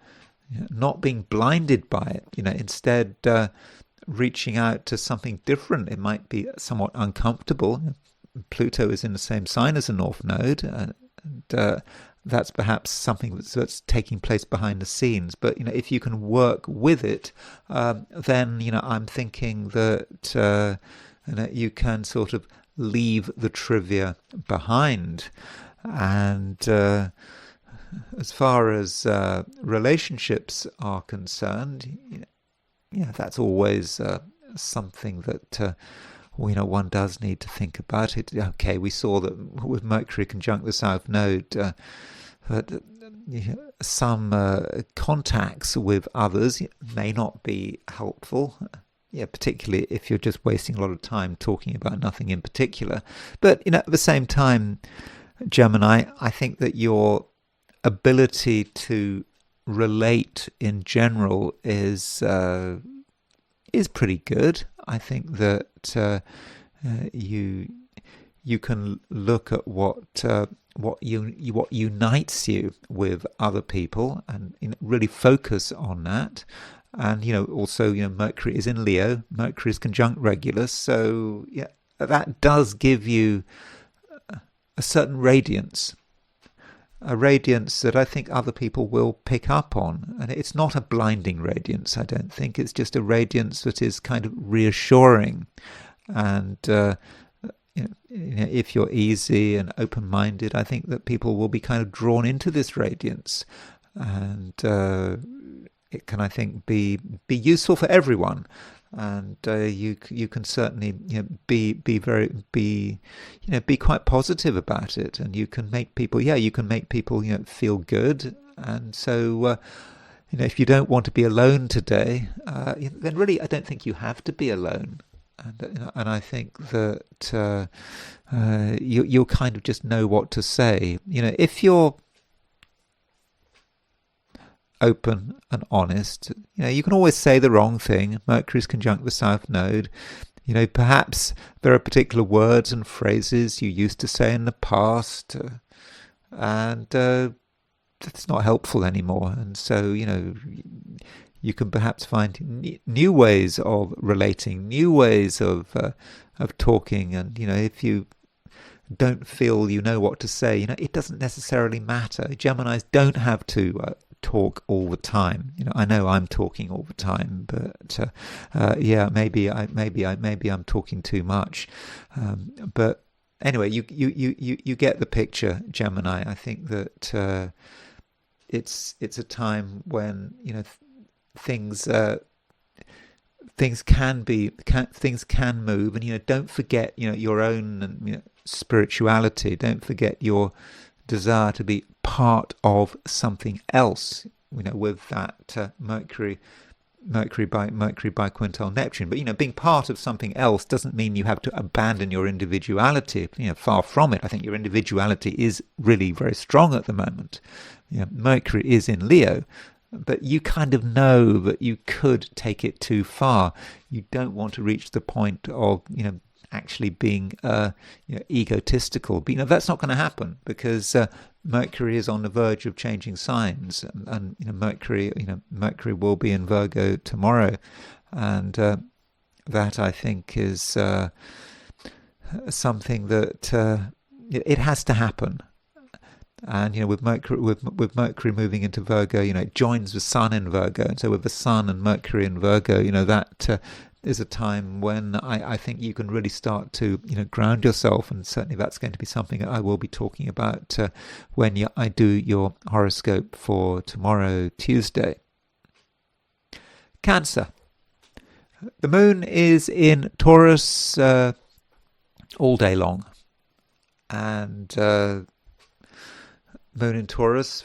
not being blinded by it. Instead reaching out to something different. It might be somewhat uncomfortable. Pluto is in the same sign as the North Node, and that's perhaps something that's taking place behind the scenes. But if you can work with it, then I'm thinking that you can sort of leave the trivia behind. And as far as relationships are concerned, that's always something that one does need to think about it. Okay, we saw that with Mercury conjunct the South Node, that some contacts with others may not be helpful. Particularly if you're just wasting a lot of time talking about nothing in particular. But at the same time, Gemini, I think that your ability to relate in general is pretty good. I think that you can look at what unites you with other people and really focus on that. And also Mercury is in Leo. Mercury is conjunct Regulus, so that does give you a certain radiance, a radiance that I think other people will pick up on. And it's not a blinding radiance, I don't think. It's just a radiance that is kind of reassuring. And if you're easy and open-minded, I think that people will be kind of drawn into this radiance. And it can, I think, be useful for everyone. And you can certainly be quite positive about it, and you can make people feel good. And so if you don't want to be alone today, then really I don't think you have to be alone. And I think that you'll kind of just know what to say. If you're open and honest, you can always say the wrong thing. Mercury's conjunct the South Node. Perhaps there are particular words and phrases you used to say in the past, and that's not helpful anymore. And so, you can perhaps find new ways of relating, new ways of talking. And if you don't feel you know what to say, it doesn't necessarily matter. Geminis don't have to talk all the time. I know I'm talking all the time, but maybe I'm talking too much. But anyway, you get the picture, Gemini. I think that it's a time when things can move, and don't forget your own spirituality. Don't forget your desire to be part of something else, with that Mercury by quintile Neptune. But being part of something else doesn't mean you have to abandon your individuality. Far from it. I think your individuality is really very strong at the moment. Mercury is in Leo, but you kind of know that you could take it too far. You don't want to reach the point of actually being egotistical. But that's not going to happen, because Mercury is on the verge of changing signs, and Mercury will be in Virgo tomorrow, and that, I think, is something that it has to happen. And with Mercury moving into Virgo, it joins the Sun in Virgo, and so with the Sun and Mercury in Virgo, that is a time when I think you can really start to ground yourself, and certainly that's going to be something that I will be talking about when I do your horoscope for tomorrow, Tuesday. Cancer. The moon is in Taurus all day long, and moon in Taurus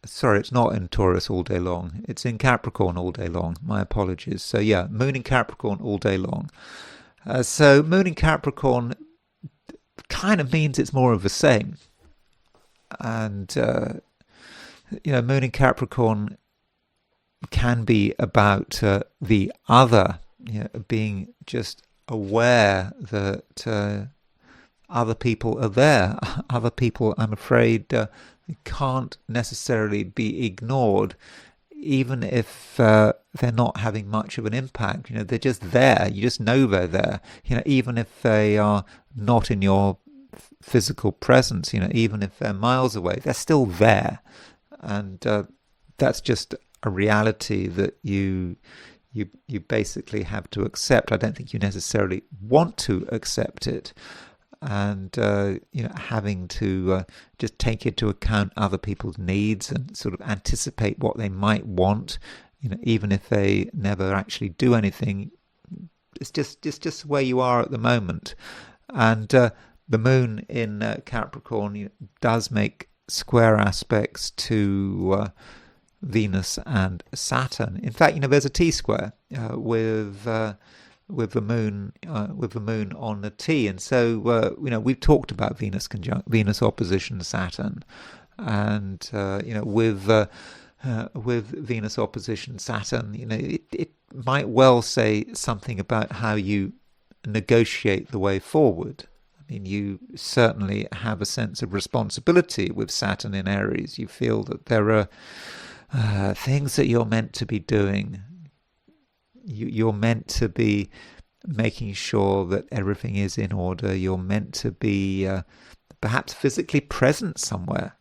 it's not in Taurus all day long. It's in Capricorn all day long. My apologies. So yeah, moon in Capricorn all day long. So moon in Capricorn kind of means it's more of the same. And, moon in Capricorn can be about the other, being just aware that other people are there. Other people, I'm afraid, can't necessarily be ignored, even if they're not having much of an impact. They're just there. You just know they're there. Even if they are not in your physical presence, even if they're miles away, they're still there. And that's just a reality that you basically have to accept. I don't think you necessarily want to accept it. And having to just take into account other people's needs and sort of anticipate what they might want, even if they never actually do anything. It's just where you are at the moment. And the moon in Capricorn does make square aspects to Venus and Saturn. In fact, there's a T-square with the moon on the T, and so we've talked about Venus opposition Saturn, and with Venus opposition Saturn, it might well say something about how you negotiate the way forward. I mean, you certainly have a sense of responsibility with Saturn in Aries. You feel that there are things that you're meant to be doing. You're meant to be making sure that everything is in order. You're meant to be perhaps physically present somewhere.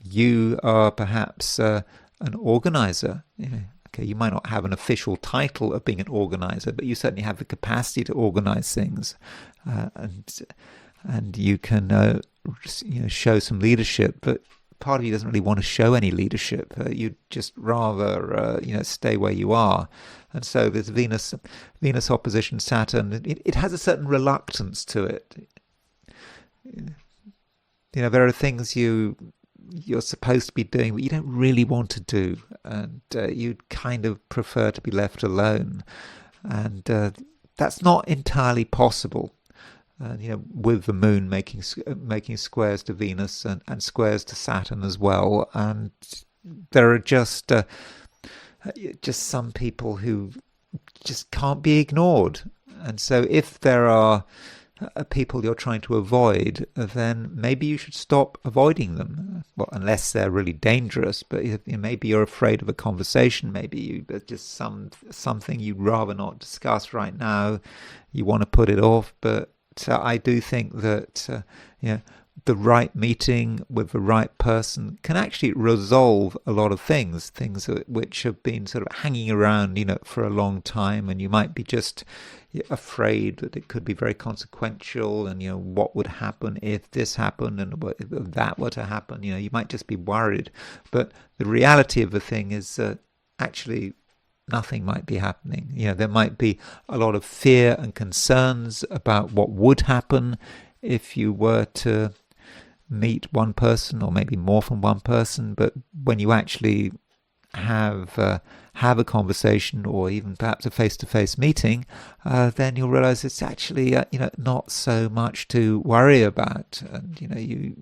You are perhaps an organizer. Okay, you might not have an official title of being an organizer, but you certainly have the capacity to organize things, and you can show some leadership. But part of you doesn't really want to show any leadership. You'd just rather, stay where you are. And so this Venus opposition Saturn, it has a certain reluctance to it. There are things you're supposed to be doing, but you don't really want to do, and you'd kind of prefer to be left alone. And that's not entirely possible. With the Moon making squares to Venus and squares to Saturn as well, and there are just some people who just can't be ignored. And so, if there are people you're trying to avoid, then maybe you should stop avoiding them. Well, unless they're really dangerous. But maybe you're afraid of a conversation. Maybe just something you'd rather not discuss right now. You want to put it off, but I do think that the right meeting with the right person can actually resolve a lot of things which have been sort of hanging around, for a long time, and you might be just afraid that it could be very consequential, and what would happen if this happened and if that were to happen. You might just be worried, but the reality of the thing is that actually nothing might be happening. There might be a lot of fear and concerns about what would happen if you were to meet one person, or maybe more than one person. But when you actually have a conversation, or even perhaps a face-to-face meeting, then you'll realize it's actually not so much to worry about, and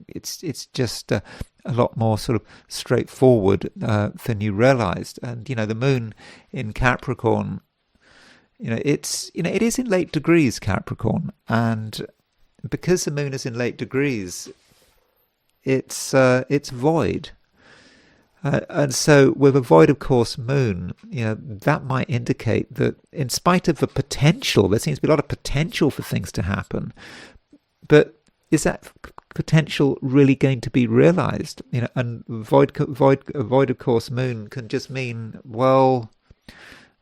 it's just a lot more sort of straightforward than you realized. And the Moon in Capricorn, it is in late degrees, Capricorn, and because the Moon is in late degrees, it's void. And so with a void of course Moon, that might indicate that in spite of the potential, there seems to be a lot of potential for things to happen, but is that potential really going to be realized? And void of course Moon can just mean, well,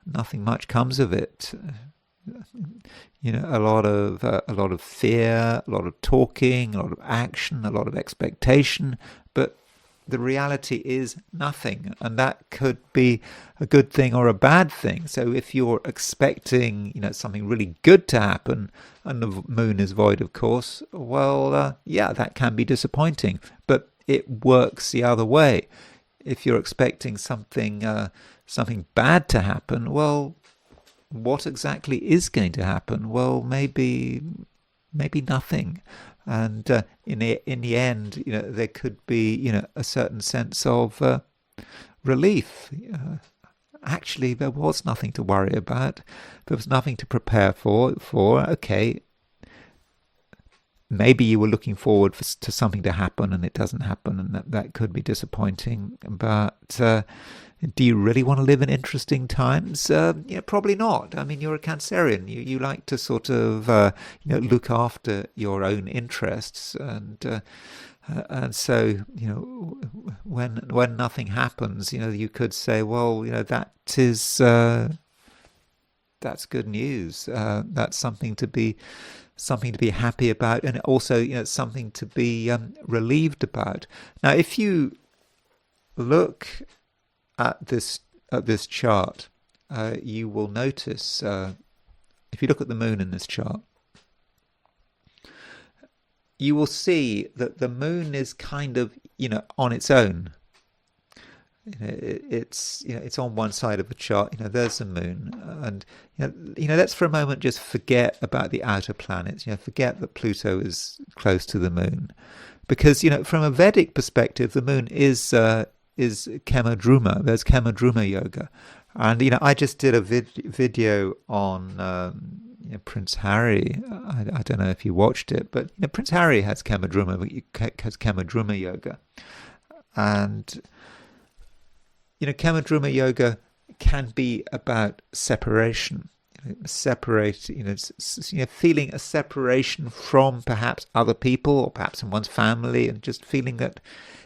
nothing much comes of it. A lot of fear, a lot of talking, a lot of action, a lot of expectation, but the reality is nothing, and that could be a good thing or a bad thing. So if you're expecting, something really good to happen, and the Moon is void, of course, well, that can be disappointing. But it works the other way. If you're expecting something bad to happen, well, what exactly is going to happen? Well, maybe nothing. And in the end, there could be, a certain sense of relief. Actually, there was nothing to worry about. There was nothing to prepare for. Okay, maybe you were looking forward to something to happen, and it doesn't happen, and that could be disappointing. But do you really want to live in interesting times? Probably not. I mean, you're a Cancerian. You like to sort of, look after your own interests, and so, when nothing happens, you could say, well, that's good news. That's something to be happy about, and also, something to be relieved about. Now, if you look at this chart, you will notice, if you look at the Moon in this chart, you will see that the Moon is kind of, on its own. It's on one side of the chart. There's the Moon, and let's for a moment just forget about the outer planets. Forget that Pluto is close to the Moon, because from a Vedic perspective, the Moon is Kemadruma. There's Kemadruma yoga, and I just did a video on Prince Harry. I don't know if you watched it, but Prince Harry has Kemadruma yoga, and Kemadruma yoga can be about separation. Feeling a separation from perhaps other people, or perhaps in one's family, and just feeling that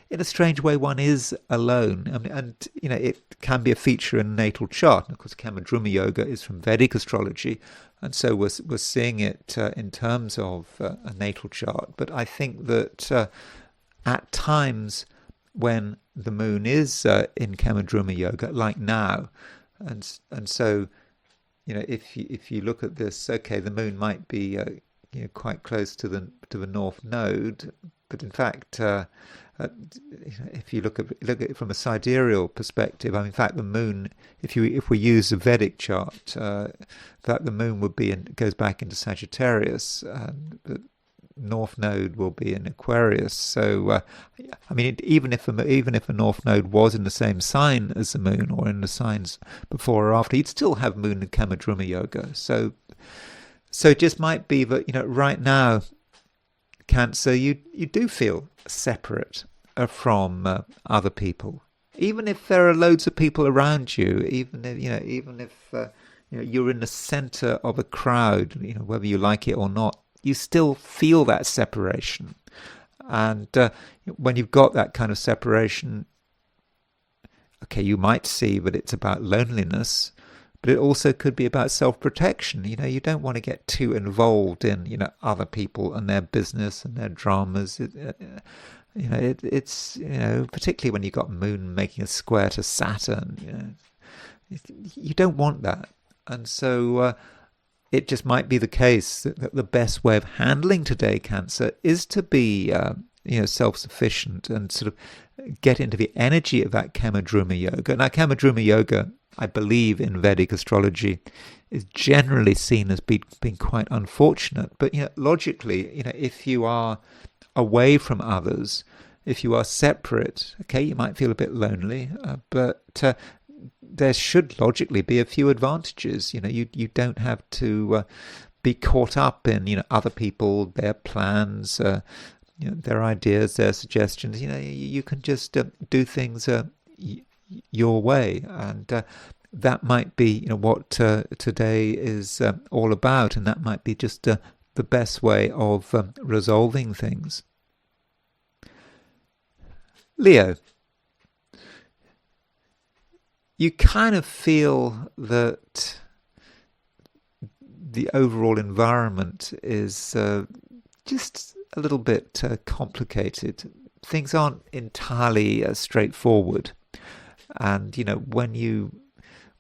in a strange way one is alone. And it can be a feature in a natal chart. And of course, Kemadruma yoga is from Vedic astrology, and so we're seeing it in terms of a natal chart. But I think that at times when the moon is in Kamadruma Yoga, like now. And so, if you look at this, okay, the moon might be quite close to the north node, but in fact, if you look at it from a sidereal perspective, in fact, the moon, if we use the Vedic chart, that the moon goes back into Sagittarius, and the north node will be in Aquarius. So, even if a north node was in the same sign as the moon, or in the signs before or after, you'd still have moon in Kamadruma Yoga. So it just might be that right now, Cancer, you do feel separate from other people, even if there are loads of people around you, even if you're in the center of a crowd, whether you like it or not, you still feel that separation. And when you've got that kind of separation, okay, you might see that it's about loneliness, but it also could be about self-protection. You don't want to get too involved in other people and their business and their dramas. It's particularly when you've got Moon making a square to Saturn. You don't want that, and so it just might be the case that the best way of handling today, Cancer, is to be self-sufficient and sort of get into the energy of that Kamadruma Yoga. Now, Kamadruma Yoga, I believe in Vedic astrology, is generally seen as being quite unfortunate. But logically, if you are away from others, if you are separate, okay, you might feel a bit lonely, but there should logically be a few advantages. You don't have to be caught up in other people, their plans, their ideas, their suggestions. You can just do things your way, and that might be what today is all about, and that might be just the best way of resolving things. Leo, you kind of feel that the overall environment is just a little bit complicated. Things aren't entirely straightforward. And when you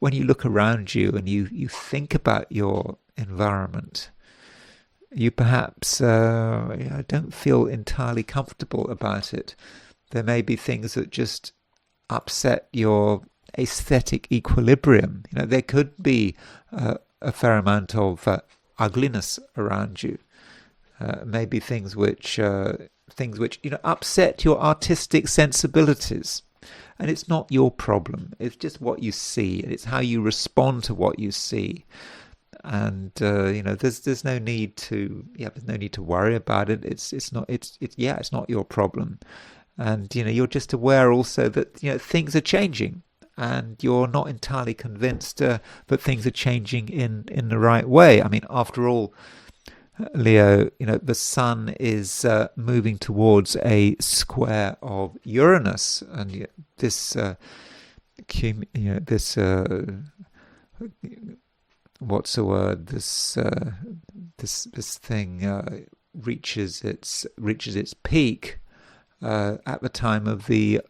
look around you and you think about your environment, you perhaps don't feel entirely comfortable about it. There may be things that just upset your aesthetic equilibrium. There could be a fair amount of ugliness around you. Maybe things which upset your artistic sensibilities. And it's not your problem. It's just what you see. It's how you respond to what you see. And there's no need to worry about it. It's not your problem. And you're just aware also that things are changing, and you're not entirely convinced that things are changing in the right way. After all, Leo, the Sun is moving towards a square of Uranus, and this what's the word? This thing reaches its peak at the time of a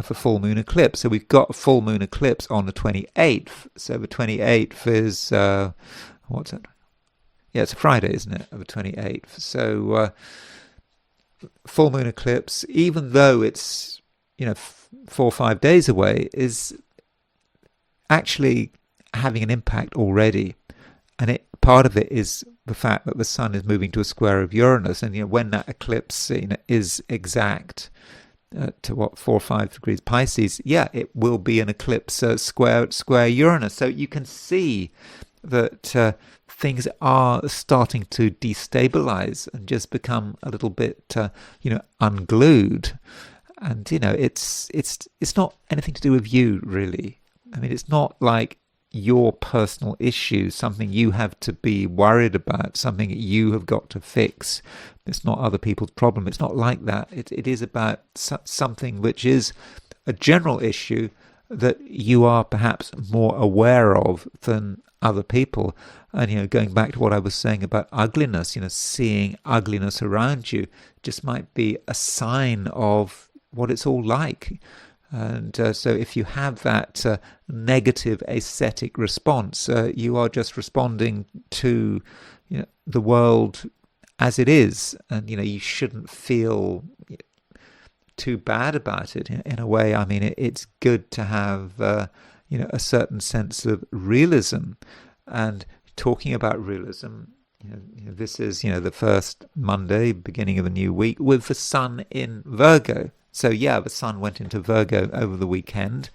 full moon eclipse. So we've got a full moon eclipse on the 28th. So the 28th is what's that? Yeah, it's a Friday, isn't it? Of the 28th. So full moon eclipse, even though it's 4 or 5 days away, is actually having an impact already. And part of it is the fact that the Sun is moving to a square of Uranus, and when that eclipse is exact to 4 or 5 degrees Pisces, it will be an eclipse square Uranus. So you can see that things are starting to destabilize and just become a little bit unglued. And it's not anything to do with you, really. It's not like your personal issue, something you have to be worried about, something you have got to fix. It's not other people's problem. It's not like that. It is about something which is a general issue that you are perhaps more aware of than other people. And going back to what I was saying about ugliness, seeing ugliness around you just might be a sign of what it's all like. And so if you have that negative aesthetic response, you are just responding to the world as it is, and you shouldn't feel too bad about it. In a way, I mean, it's good to have a certain sense of realism. And talking about realism, this is the first Monday, beginning of a new week, with the sun in Virgo. So the sun went into Virgo over the weekend.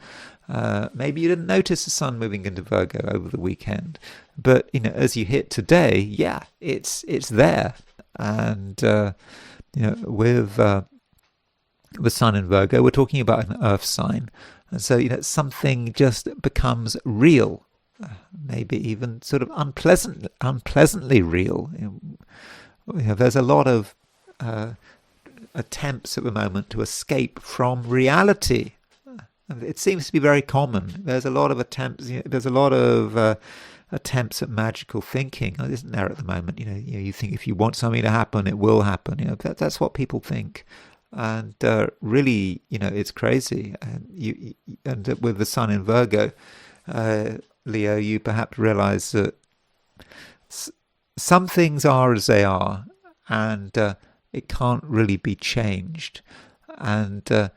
Maybe you didn't notice the sun moving into Virgo over the weekend, but as you hit today, it's there. And with the sun in Virgo, we're talking about an earth sign, and so something just becomes real, maybe even sort of unpleasantly real. There's a lot of attempts at the moment to escape from reality. It seems to be very common. There's a lot of attempts. There's a lot of attempts at magical thinking, isn't there, at the moment? You think if you want something to happen, it will happen. That's what people think, and really, it's crazy. And with the sun in Virgo, Leo, you perhaps realize that some things are as they are, and it can't really be changed. And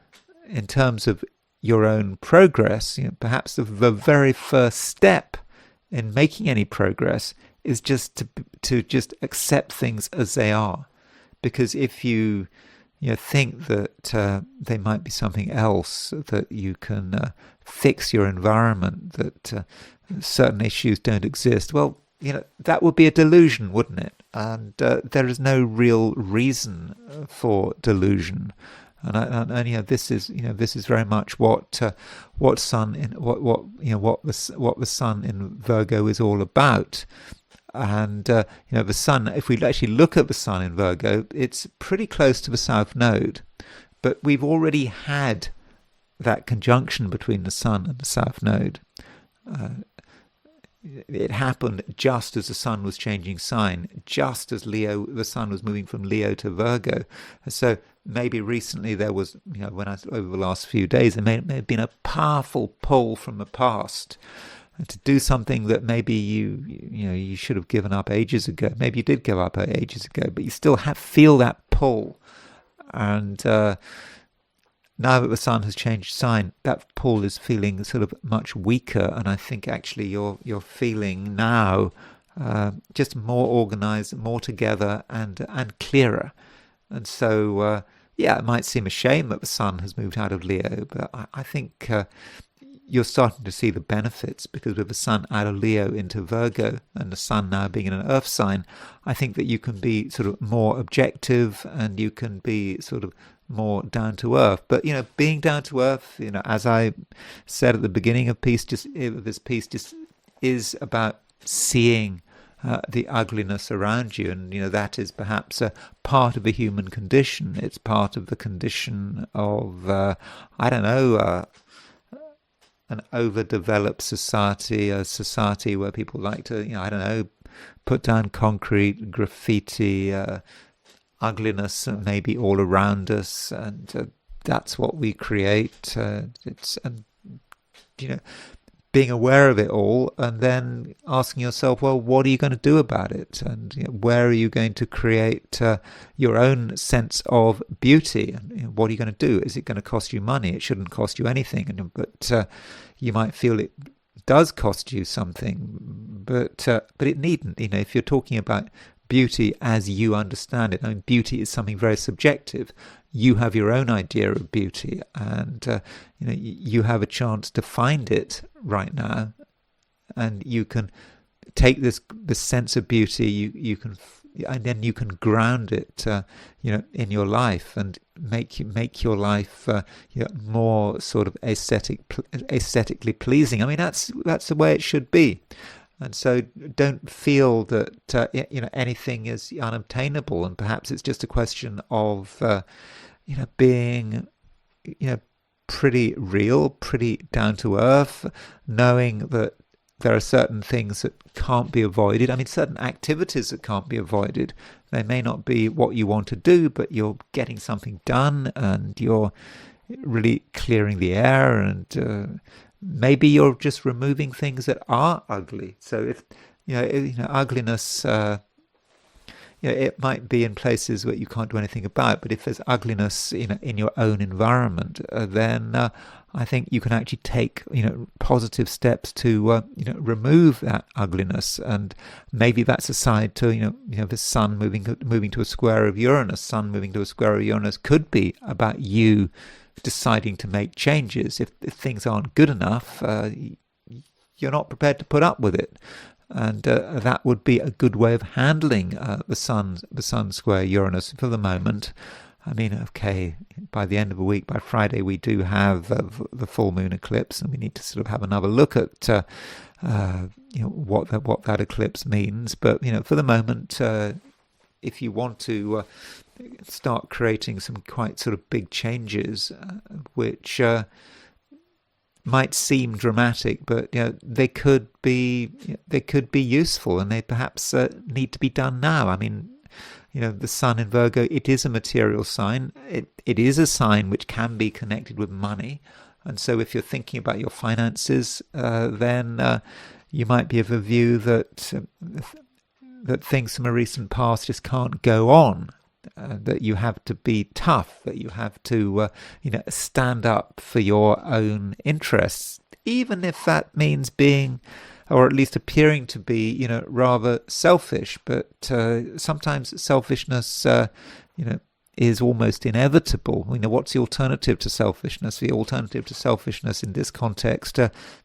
in terms of your own progress, perhaps the very first step in making any progress is just to just accept things as they are. Because if you think that they might be something else, that you can fix your environment, that certain issues don't exist, well, that would be a delusion, wouldn't it? And there is no real reason for delusion. And this is very much what the sun in Virgo is all about. And the sun, if we actually look at the sun in Virgo, it's pretty close to the south node, but we've already had that conjunction between the sun and the south node. It happened just as the sun was changing sign, just as the sun was moving from Leo to Virgo. So maybe recently there was, over the last few days, there may have been a powerful pull from the past to do something that maybe you should have given up ages ago. Maybe you did give up ages ago, but you still feel that pull. And now that the sun has changed sign, that pull is feeling sort of much weaker, and I think actually you're feeling now just more organized, more together, and clearer. And so it might seem a shame that the sun has moved out of Leo, but I think you're starting to see the benefits, because with the sun out of Leo into Virgo and the sun now being in an earth sign, I think that you can be sort of more objective, and you can be sort of more down to earth. But being down to earth, as I said at the beginning of this piece, just is about seeing the ugliness around you, and that is perhaps a part of the human condition. It's part of the condition of an overdeveloped society, a society where people like to put down concrete, graffiti, ugliness maybe all around us, and that's what we create. Being aware of it all, and then asking yourself, well, what are you going to do about it? And where are you going to create your own sense of beauty? And what are you going to do? Is it going to cost you money? It shouldn't cost you anything, but you might feel it does cost you something, but it needn't. If you're talking about beauty as you understand it, I mean, beauty is something very subjective. You have your own idea of beauty, and you have a chance to find it right now, and you can take this sense of beauty. You can, and then you can ground it, in your life, and make your life more sort of aesthetically pleasing. I mean, that's the way it should be. And so don't feel that anything is unobtainable, and perhaps it's just a question of being pretty real, pretty down to earth, knowing that there are certain things that can't be avoided. I mean, certain activities that can't be avoided. They may not be what you want to do, but you're getting something done, and you're really clearing the air, and maybe you're just removing things that are ugly. So if ugliness, it might be in places where you can't do anything about, but if there's ugliness in your own environment, then I think you can actually take positive steps to remove that ugliness. And maybe that's a side to the Sun moving to a square of Uranus. Sun moving to a square of Uranus could be about you deciding to make changes. If things aren't good enough, you're not prepared to put up with it. And that would be a good way of handling the Sun square Uranus for the moment. I mean, okay, by the end of the week, by Friday, we do have the full moon eclipse, and we need to sort of have another look at what that eclipse means. But for the moment, if you want to start creating some quite sort of big changes, which might seem dramatic, but they could be useful, and they perhaps need to be done now. I mean, the Sun in Virgo, it is a material sign. It is a sign which can be connected with money, and so if you're thinking about your finances, then you might be of a view that things from a recent past just can't go on. That you have to be tough, that you have to stand up for your own interests, even if that means being, or at least appearing to be, rather selfish. But sometimes selfishness, is almost inevitable. What's the alternative to selfishness? The alternative to selfishness in this context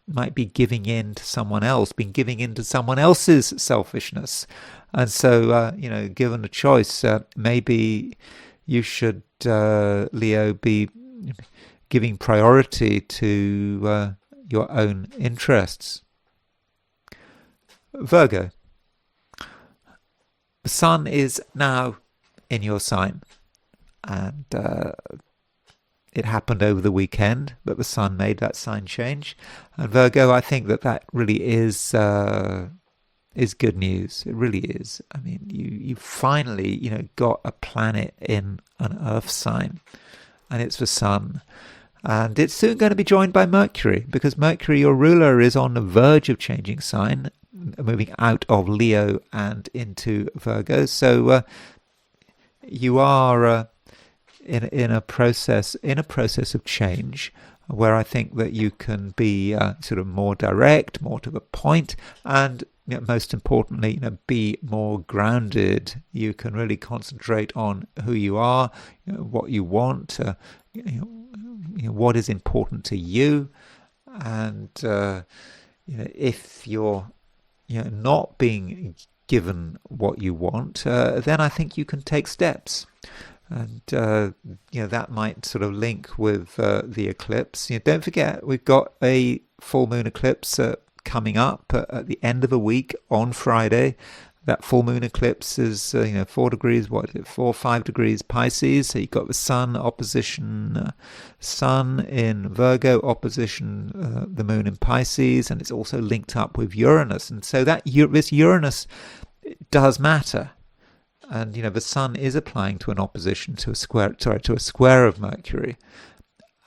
might be giving in to someone else, giving in to someone else's selfishness. And so, given a choice, maybe you should, Leo, be giving priority to your own interests. Virgo, the Sun is now in your sign, and it happened over the weekend that the Sun made that sign change. And Virgo, I think that really is good news. It really is. I mean, you finally got a planet in an Earth sign, and it's the Sun. And it's soon going to be joined by Mercury, because Mercury, your ruler, is on the verge of changing sign, moving out of Leo and into Virgo. So you are in a process of change, where I think that you can be sort of more direct, more to the point, and most importantly, be more grounded. You can really concentrate on who you are, what you want, what is important to you, and if you're not being given what you want, then I think you can take steps. And that might sort of link with the eclipse. Don't forget, we've got a full moon eclipse coming up at the end of the week on Friday. That full moon eclipse is 4 degrees, 5 degrees Pisces. So you've got the Sun opposition Sun in Virgo, opposition the moon in Pisces, and it's also linked up with Uranus. And so that this Uranus does matter. And the Sun is applying to an opposition to a square of Mercury.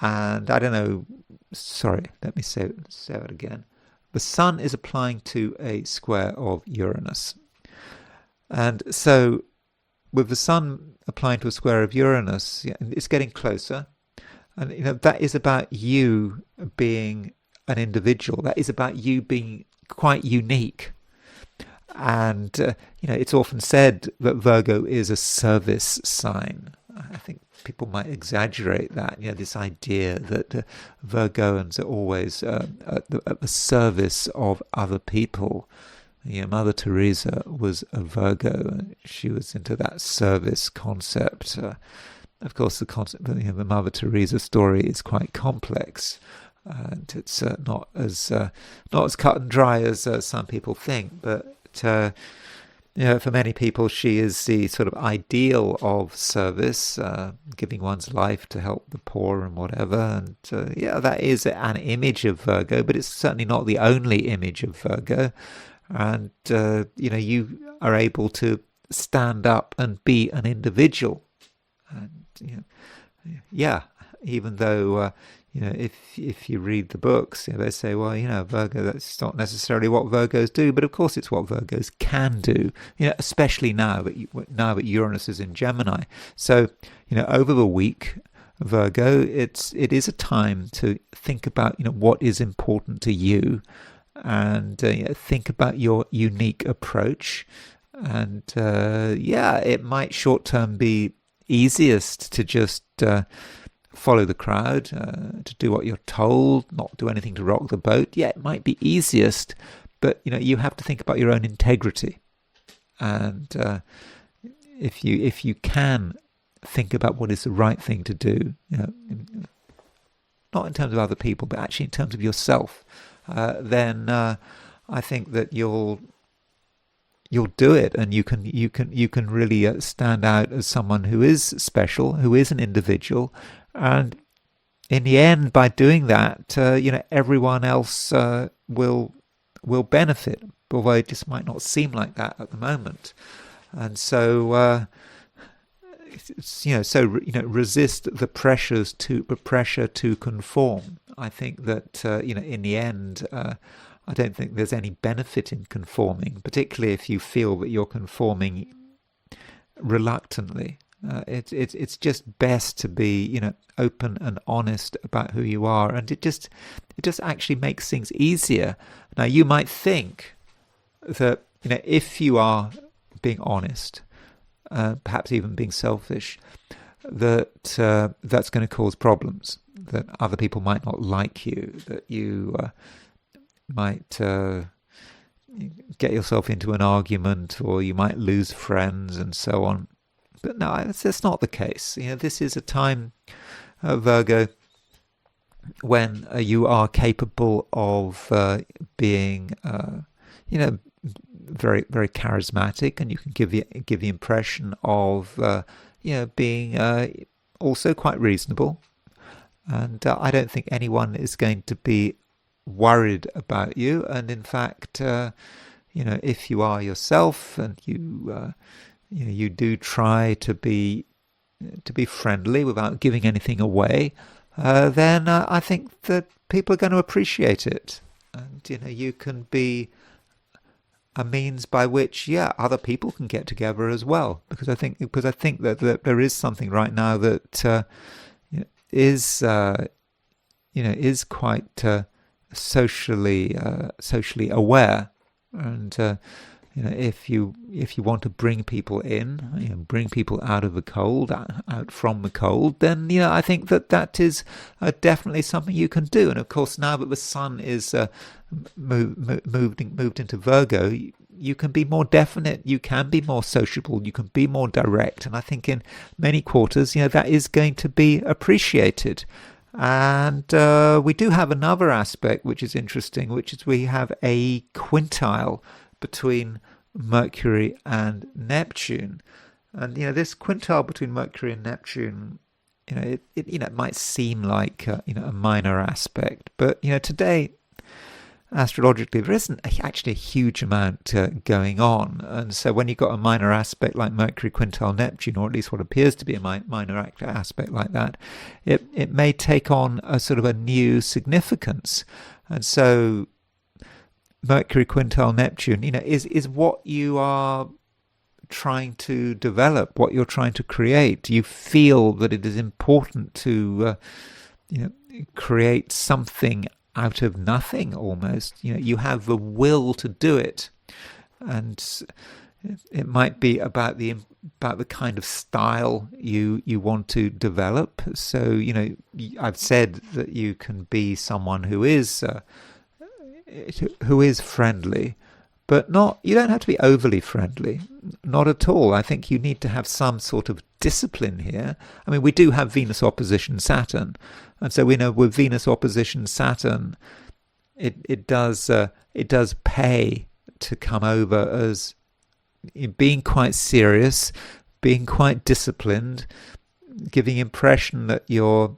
And I don't know, let me say it again. The Sun is applying to a square of Uranus. And so with the Sun applying to a square of Uranus, it's getting closer. And that is about you being an individual. That is about you being quite unique. And it's often said that Virgo is a service sign. I think people might exaggerate that. This idea that Virgoans are always at the service of other people. Mother Teresa was a Virgo. She was into that service concept. Of course, the concept, the Mother Teresa story is quite complex, and it's not as cut and dry as some people think. But for many people, she is the sort of ideal of service, giving one's life to help the poor and whatever. And that is an image of Virgo, but it's certainly not the only image of Virgo. And you are able to stand up and be an individual. And even though if you read the books, they say, well, Virgo, that's not necessarily what Virgos do, but of course it's what Virgos can do, especially now that Uranus is in Gemini. So, over the week, Virgo, it is a time to think about, what is important to you, and think about your unique approach. And it might short term be easiest to just follow the crowd, to do what you're told, not do anything to rock the boat. Yeah, it might be easiest, but you have to think about your own integrity. And if you can think about what is the right thing to do, not in terms of other people, but actually in terms of yourself, then I think that you'll do it, and you can really stand out as someone who is special, who is an individual, and in the end, by doing that, everyone else will benefit, although it just might not seem like that at the moment. And so, resist the pressure to conform. I think that in the end, I don't think there's any benefit in conforming, particularly if you feel that you're conforming reluctantly. It's just best to be open and honest about who you are, and it just actually makes things easier. Now, you might think that if you are being honest, perhaps even being selfish, that that's going to cause problems, that other people might not like you, that you might get yourself into an argument, or you might lose friends and so on. But no, that's not the case. This is a time, Virgo, when you are capable of being, very, very charismatic, and you can give the impression of, being also quite reasonable. And I don't think anyone is going to be worried about you. And in fact, if you are yourself, and you do try to be friendly without giving anything away, then I think that people are going to appreciate it. And you can be a means by which other people can get together as well, because I think that there is something right now that is quite socially aware. And if you want to bring people in, bring people out of the cold, out from the cold, then I think that is definitely something you can do. And of course, now that the sun is moved into Virgo, you can be more definite, you can be more sociable, you can be more direct. And I think in many quarters, that is going to be appreciated. And we do have another aspect which is interesting, which is we have a quintile between Mercury and Neptune. And this quintile between Mercury and Neptune, it might seem like a minor aspect, but today, astrologically, there isn't actually a huge amount going on. And so when you've got a minor aspect like Mercury quintile Neptune, or at least what appears to be a minor aspect like that, it may take on a sort of a new significance. And so Mercury quintile Neptune, is what you are trying to develop, what you're trying to create. You feel that it is important to create something out of nothing almost. You have the will to do it, and it might be about the kind of style you want to develop. So I've said that you can be someone who is friendly, but you don't have to be overly friendly, not at all. I think you need to have some sort of discipline here. I mean, we do have Venus opposition Saturn, and so we know with Venus opposition Saturn, it does pay to come over as being quite serious, being quite disciplined, giving impression that you're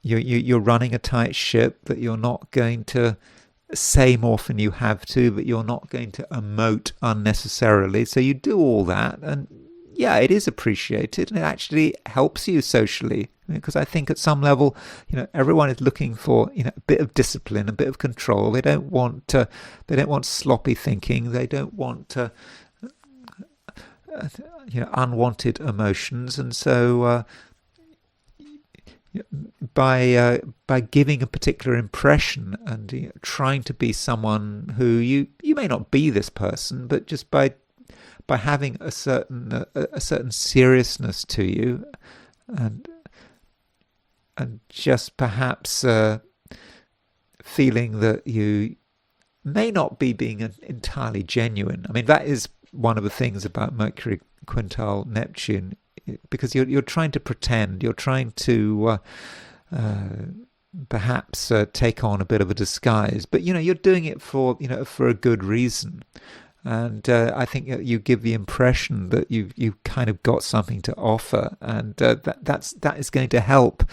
running a tight ship, that you're not going to say more than you have to, but you're not going to emote unnecessarily. So you do all that, and it is appreciated, and it actually helps you socially Because I think at some level, everyone is looking for, a bit of discipline, a bit of control. They don't want sloppy thinking. They don't want unwanted emotions. And so by giving a particular impression and trying to be someone who you may not be this person, but just by having a certain seriousness to you, and just perhaps feeling that you may not be being entirely genuine. I mean, that is one of the things about Mercury quintile Neptune, because you're trying to pretend, you're trying to perhaps take on a bit of a disguise, but you're doing it for a good reason. And I think you give the impression that you've kind of got something to offer, and that is going to help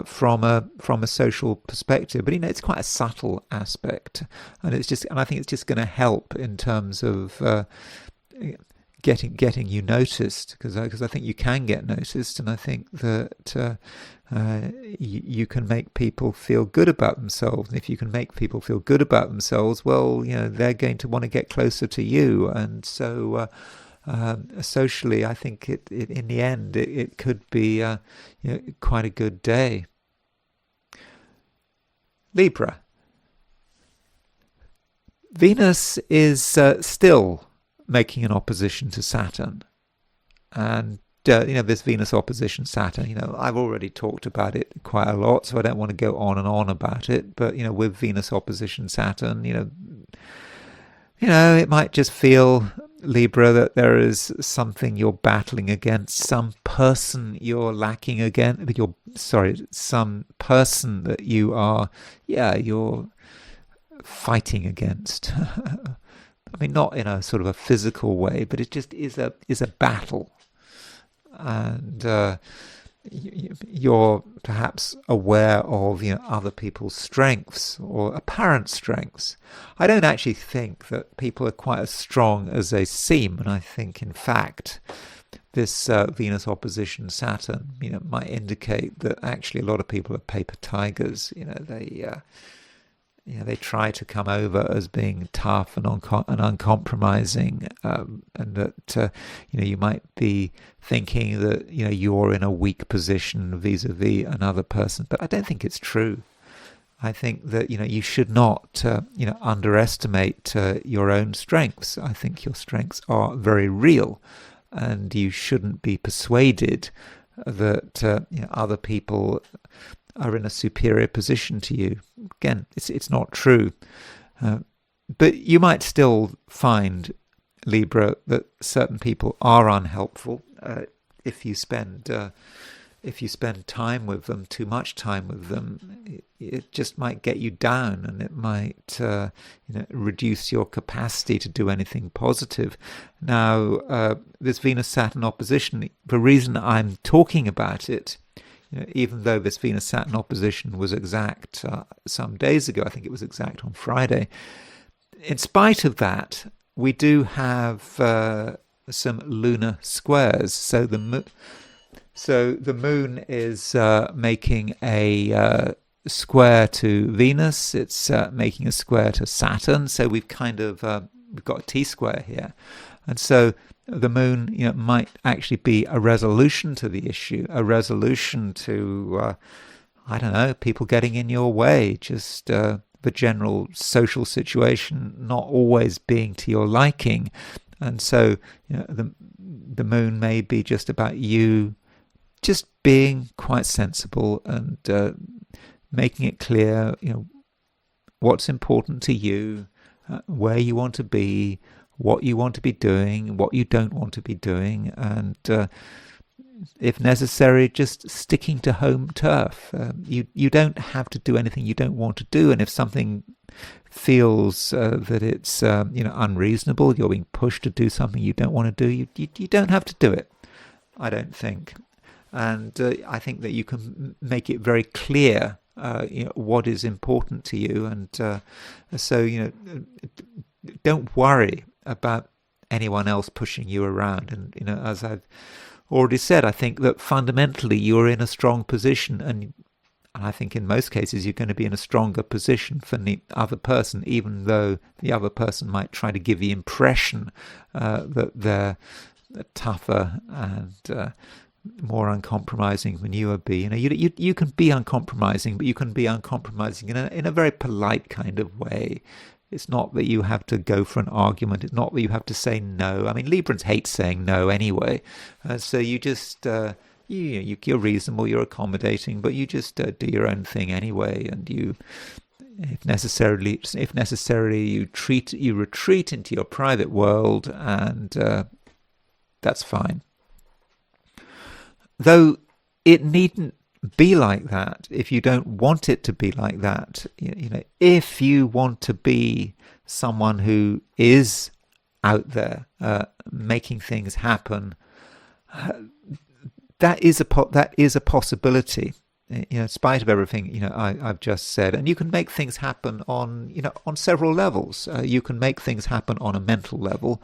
from a social perspective. But it's quite a subtle aspect, and I think it's just going to help in terms of getting you noticed, because I think you can get noticed, and I think that you can make people feel good about themselves. And if you can make people feel good about themselves, well, they're going to want to get closer to you. And so socially, I think it in the end it could be quite a good day. Libra. Venus is still making an opposition to Saturn, and this Venus opposition Saturn, I've already talked about it quite a lot, so I don't want to go on and on about it. But with Venus opposition Saturn, it might just feel, Libra, that there is something you're battling against, some person you're lacking against. Some person that you're fighting against. I mean, not in a sort of a physical way, but it just is a battle. And you're perhaps aware of other people's strengths or apparent strengths. I don't actually think that people are quite as strong as they seem, and I think, in fact, this Venus opposition Saturn, might indicate that actually a lot of people are paper tigers. They try to come over as being tough and uncompromising, and that you might be thinking that you're in a weak position vis-a-vis another person, but I don't think it's true. I think that you should not underestimate your own strengths. I think your strengths are very real, and you shouldn't be persuaded that other people are in a superior position to you. Again, it's not true. But you might still find, Libra, that certain people are unhelpful if you spend time with them, too much time with them. It just might get you down, and it might reduce your capacity to do anything positive. Now, this Venus-Saturn opposition, the reason I'm talking about it, even though this Venus-Saturn opposition was exact some days ago, I think it was exact on Friday, in spite of that, we do have some lunar squares. So the moon is making a square to Venus. It's making a square to Saturn. So we've kind of we've got a T-square here, and so the moon, might actually be a resolution to the issue, a resolution to, I don't know, people getting in your way, just the general social situation not always being to your liking. And so, the moon may be just about you just being quite sensible and making it clear, what's important to you, where you want to be, what you want to be doing, what you don't want to be doing, and if necessary, just sticking to home turf. You don't have to do anything you don't want to do, and if something feels that it's unreasonable, you're being pushed to do something you don't want to do, you don't have to do it, I don't think. And I think that you can make it very clear what is important to you, and so don't worry about anyone else pushing you around. And as I've already said, I think that fundamentally you're in a strong position, and I think in most cases you're going to be in a stronger position for the other person, even though the other person might try to give the impression that they're tougher and more uncompromising than you would be. You can be uncompromising, but you can be uncompromising in a very polite kind of way. It's not that you have to go for an argument. It's not that you have to say no. I mean, Librans hate saying no anyway. So you just, you're reasonable, you're accommodating, but you just do your own thing anyway. And you, if necessary, you retreat into your private world, and that's fine. Though it needn't be like that if you don't want it to be like that. If you want to be someone who is out there making things happen, that is a possibility. In spite of everything I've just said, and you can make things happen on several levels. You can make things happen on a mental level,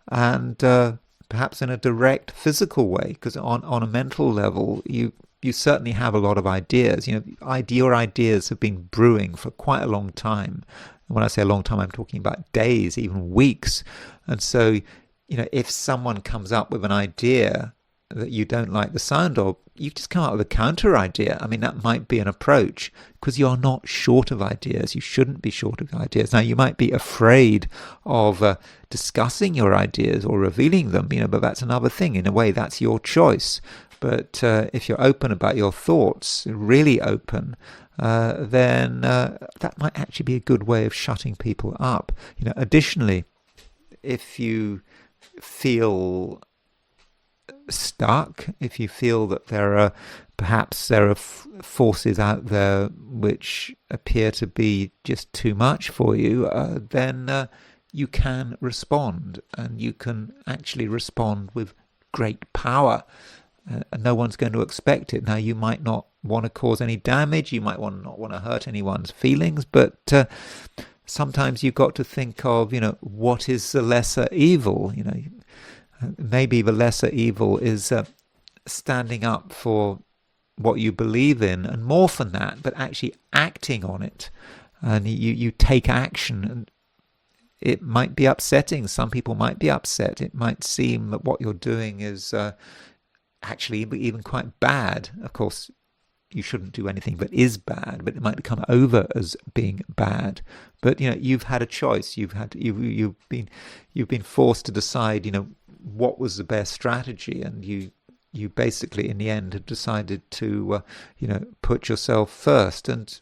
and perhaps in a direct physical way, because on a mental level you certainly have a lot of ideas. Your ideas have been brewing for quite a long time. When I say a long time, I'm talking about days, even weeks. And so, if someone comes up with an idea that you don't like the sound of, you just come up with a counter idea. I mean, that might be an approach, because you're not short of ideas. You shouldn't be short of ideas. Now, you might be afraid of discussing your ideas or revealing them, but that's another thing. In a way, that's your choice. But if you're open about your thoughts, really open, then that might actually be a good way of shutting people up. Additionally, if you feel stuck, if you feel that there are forces out there which appear to be just too much for you, then you can respond, and you can actually respond with great power. And no one's going to expect it. Now, you might not want to cause any damage, you might not want to hurt anyone's feelings, but sometimes you've got to think of, what is the lesser evil? Maybe the lesser evil is standing up for what you believe in, and more than that, but actually acting on it. And you take action, and it might be upsetting. Some people might be upset. It might seem that what you're doing is actually even quite bad. Of course, you shouldn't do anything that is bad, but it might come over as being bad. But you've had a choice. You've been forced to decide what was the best strategy, and you basically in the end have decided to put yourself first. And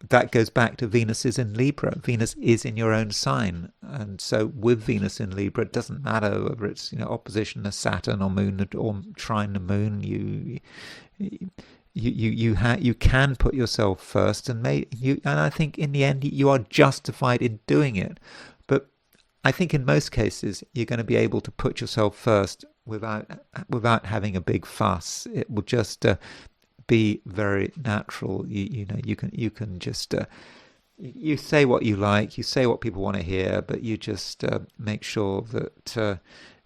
that goes back to Venus is in Libra. Venus is in your own sign, and so with Venus in Libra, it doesn't matter whether it's opposition to Saturn or Moon or trine the Moon. You can put yourself first, and I think in the end you are justified in doing it. But I think in most cases you're going to be able to put yourself first without having a big fuss. It will just be very natural. You can just you say what you like, you say what people want to hear, but you just make sure that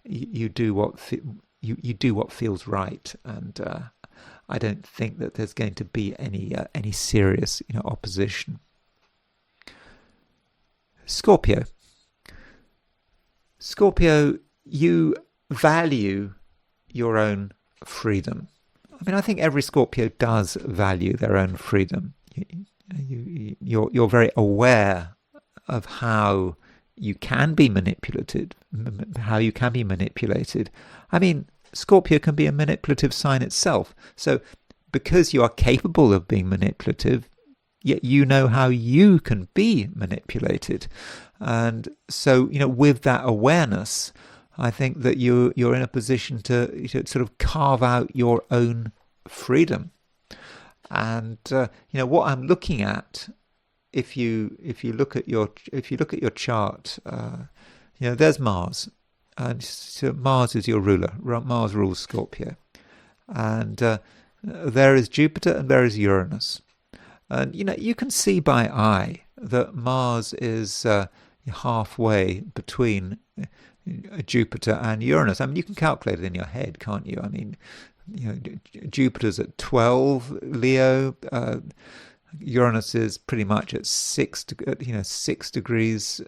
you do what feels right. And I don't think that there's going to be any serious opposition. Scorpio, you value your own freedom. I mean, I think every Scorpio does value their own freedom. You're very aware of how you can be manipulated. I mean, Scorpio can be a manipulative sign itself. So because you are capable of being manipulative, yet you know how you can be manipulated. And so, with that awareness, I think that you're in a position to sort of carve out your own freedom. And what I'm looking at, if you look at your chart, there's Mars, and so Mars is your ruler. Mars rules Scorpio, and there is Jupiter and there is Uranus, and you can see by eye that Mars is halfway between Jupiter and Uranus. I mean, you can calculate it in your head, can't you? I mean, Jupiter's at 12 Leo. Uranus is pretty much at 6 degrees,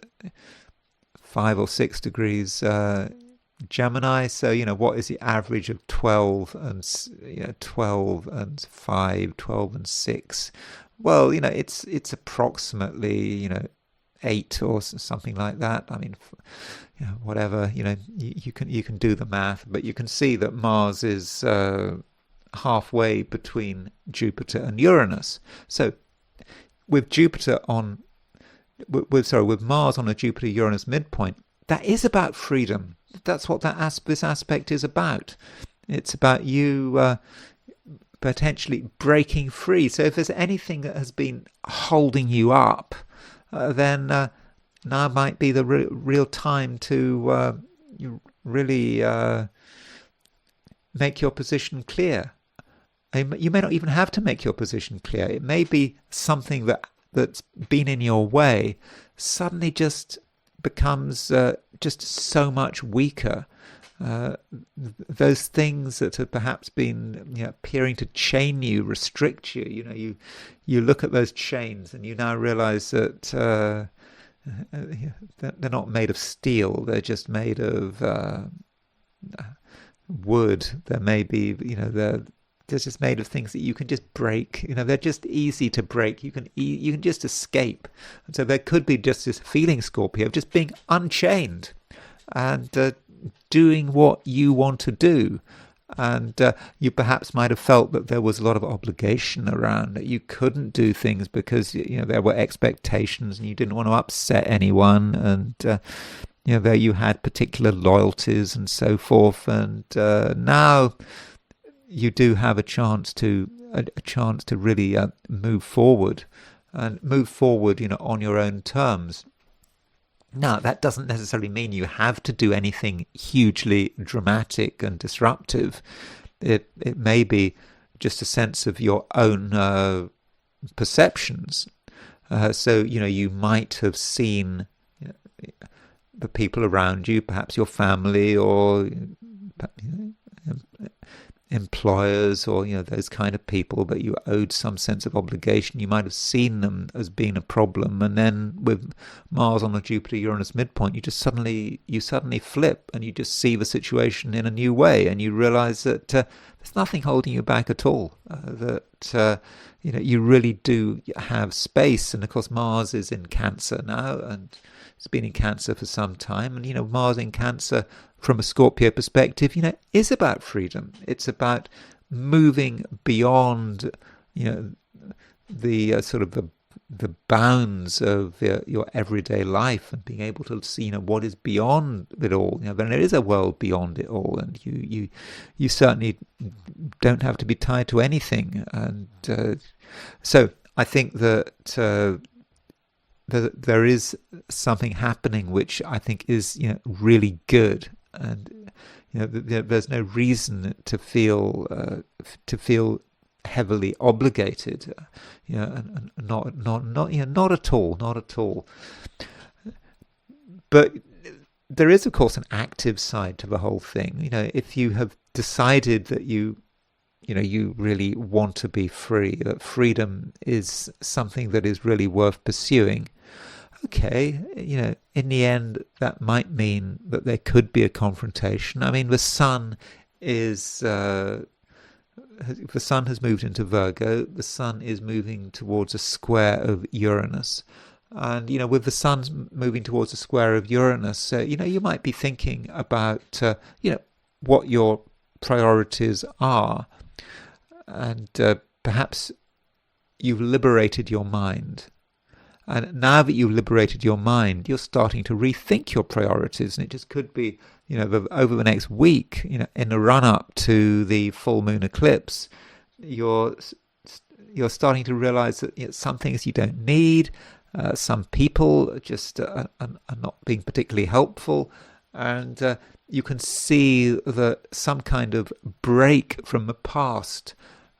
5 or 6 degrees Gemini. So what is the average of 12 and 12 and 5, 12 and 6? Well, it's approximately 8 or something like that. I mean, whatever. You can do the math, but you can see that Mars is halfway between Jupiter and Uranus. So with with Mars on a Jupiter-Uranus midpoint, that is about freedom. That's what this aspect is about. It's about you potentially breaking free. So if there's anything that has been holding you up, then now might be the real time to really make your position clear. You may not even have to make your position clear. It may be something that's been in your way suddenly just becomes just so much weaker. Those things that have perhaps been appearing to chain you, restrict you. You look at those chains and you now realize that they're not made of steel. They're just made of wood. There may be, they're just made of things that you can just break. They're just easy to break. You can just escape. And so there could be just this feeling, Scorpio, of just being unchained and doing what you want to do. And you perhaps might have felt that there was a lot of obligation around, that you couldn't do things because there were expectations and you didn't want to upset anyone, and there you had particular loyalties and so forth. And now you do have a chance to really move forward on your own terms. Now, that doesn't necessarily mean you have to do anything hugely dramatic and disruptive. It may be just a sense of your own perceptions. So, you might have seen the people around you, perhaps your family or employers or those kind of people that you owed some sense of obligation. You might have seen them as being a problem, and then with Mars on the Jupiter-Uranus midpoint, you suddenly flip and you just see the situation in a new way, and you realize that there's nothing holding you back at all. That you really do have space. And of course, Mars is in Cancer now, and it's been in Cancer for some time. And Mars in Cancer, from a Scorpio perspective, is about freedom. It's about moving beyond, the sort of the bounds of your everyday life, and being able to see, what is beyond it all. There is a world beyond it all, and you certainly don't have to be tied to anything. And so I think that there is something happening which I think is really good. And there's no reason to feel heavily obligated, and not at all. But there is, of course, an active side to the whole thing. If you have decided that you really want to be free, that freedom is something that is really worth pursuing. Okay, in the end, that might mean that there could be a confrontation. I mean, the sun has moved into Virgo. The sun is moving towards a square of Uranus. And, with the sun moving towards a square of Uranus, you might be thinking about, what your priorities are. And perhaps you've liberated your mind. And now that you've liberated your mind, you're starting to rethink your priorities. And it just could be, over the next week, in the run-up to the full moon eclipse, you're starting to realize that some things you don't need, some people just are not being particularly helpful, and you can see that some kind of break from the past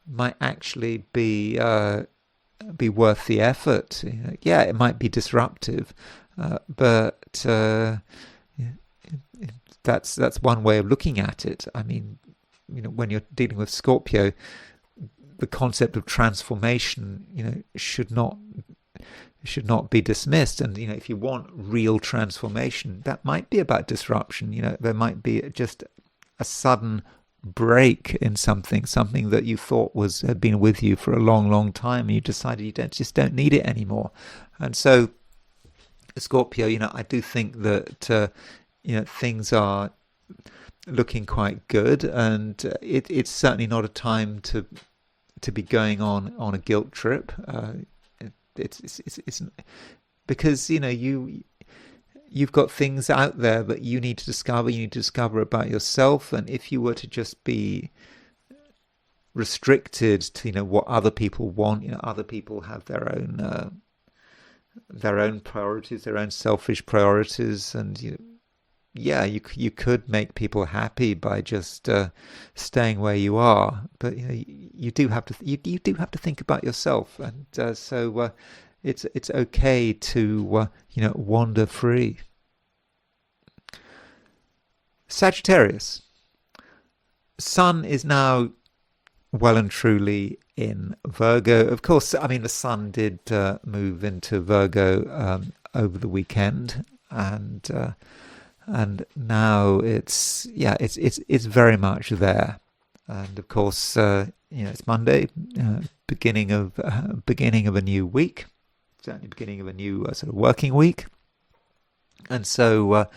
might actually be worth the effort. Yeah, it might be disruptive, but that's one way of looking at it. I mean, when you're dealing with Scorpio, the concept of transformation, should not be dismissed. And if you want real transformation, that might be about disruption. There might be just a sudden break in something that you thought had been with you for a long, long time, and you decided you just don't need it anymore. And so, Scorpio, I do think that things are looking quite good, and it's certainly not a time to be going on a guilt trip. It's because you've got things out there that you need to discover. You need to discover about yourself, and if you were to just be restricted to what other people want, other people have their own priorities, their own selfish priorities, and you could make people happy by just staying where you are, but you do have to think about yourself, and so it's okay to wander free. Sagittarius. Sun is now well and truly in Virgo. Of course, I mean, the Sun did move into Virgo over the weekend, and now it's very much there. And of course, it's Monday, beginning of a new week, certainly beginning of a new sort of working week, and so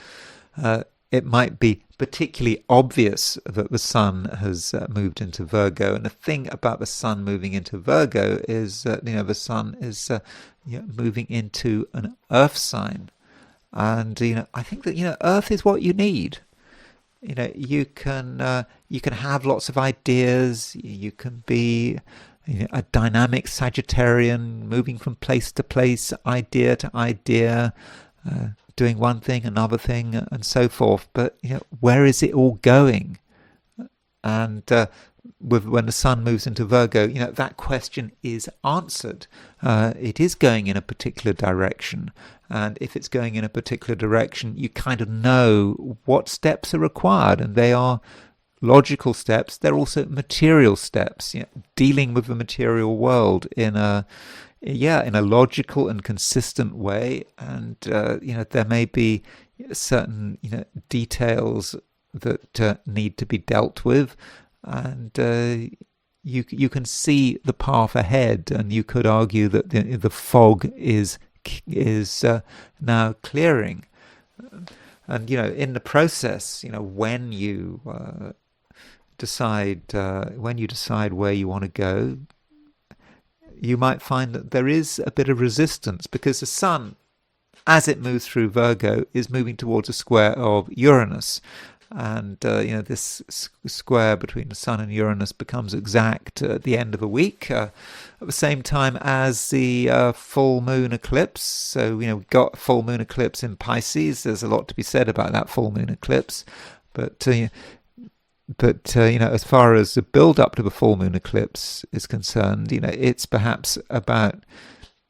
it might be particularly obvious that the Sun has moved into Virgo. And the thing about the Sun moving into Virgo is that the Sun is moving into an Earth sign, and I think that Earth is what you need. You can have lots of ideas. You can be a dynamic Sagittarian, moving from place to place, idea to idea, doing one thing, another thing, and so forth. But where is it all going? And when the Sun moves into Virgo, that question is answered. It is going in a particular direction, and if it's going in a particular direction, you kind of know what steps are required, and they are logical steps. They're also material steps, dealing with the material world in a logical and consistent way. And there may be certain details that need to be dealt with, and you can see the path ahead, and you could argue that the fog is now clearing. And in the process, when you decide where you want to go, you might find that there is a bit of resistance, because the Sun, as it moves through Virgo, is moving towards a square of Uranus. And this square between the Sun and Uranus becomes exact at the end of a week, at the same time as the full moon eclipse. So we've got full moon eclipse in Pisces. There's a lot to be said about that full moon eclipse, but as far as the build up to the full moon eclipse is concerned, it's perhaps about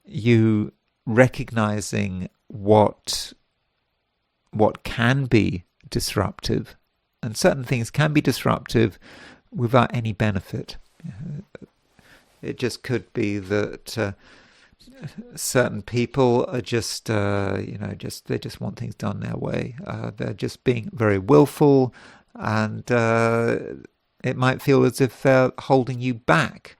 you recognizing what can be disruptive, and certain things can be disruptive without any benefit. It just could be that certain people are just they just want things done their way. They're just being very willful, and it might feel as if they're holding you back,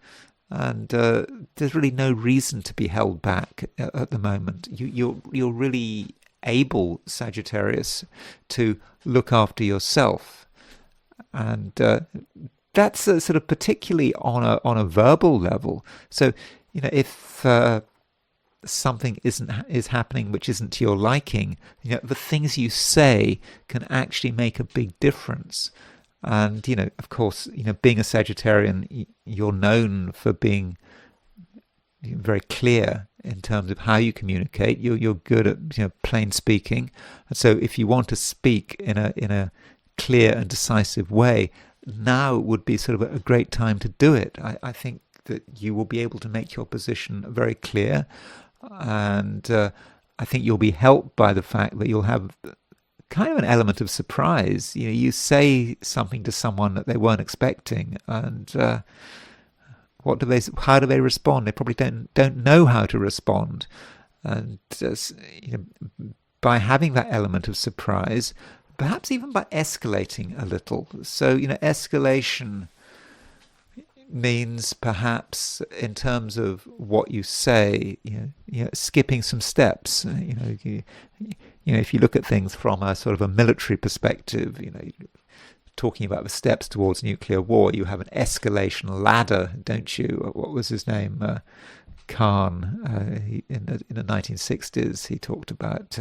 and there's really no reason to be held back at the moment. You're really able, Sagittarius, to look after yourself, and that's sort of particularly on a verbal level. So if something is happening which isn't to your liking, the things you say can actually make a big difference. And of course, being a Sagittarian, you're known for being very clear in terms of how you communicate. You're good at plain speaking, and so if you want to speak in a clear and decisive way, now would be sort of a great time to do it. I think that you will be able to make your position very clear, and I think you'll be helped by the fact that you'll have kind of an element of surprise. You say something to someone that they weren't expecting, and how do they respond? They probably don't know how to respond. And by having that element of surprise, perhaps even by escalating a little. So, escalation means perhaps in terms of what you say, skipping some steps. If you look at things from a sort of a military perspective, talking about the steps towards nuclear war, you have an escalation ladder, don't you? What was his name? Khan, in the 1960s, he talked about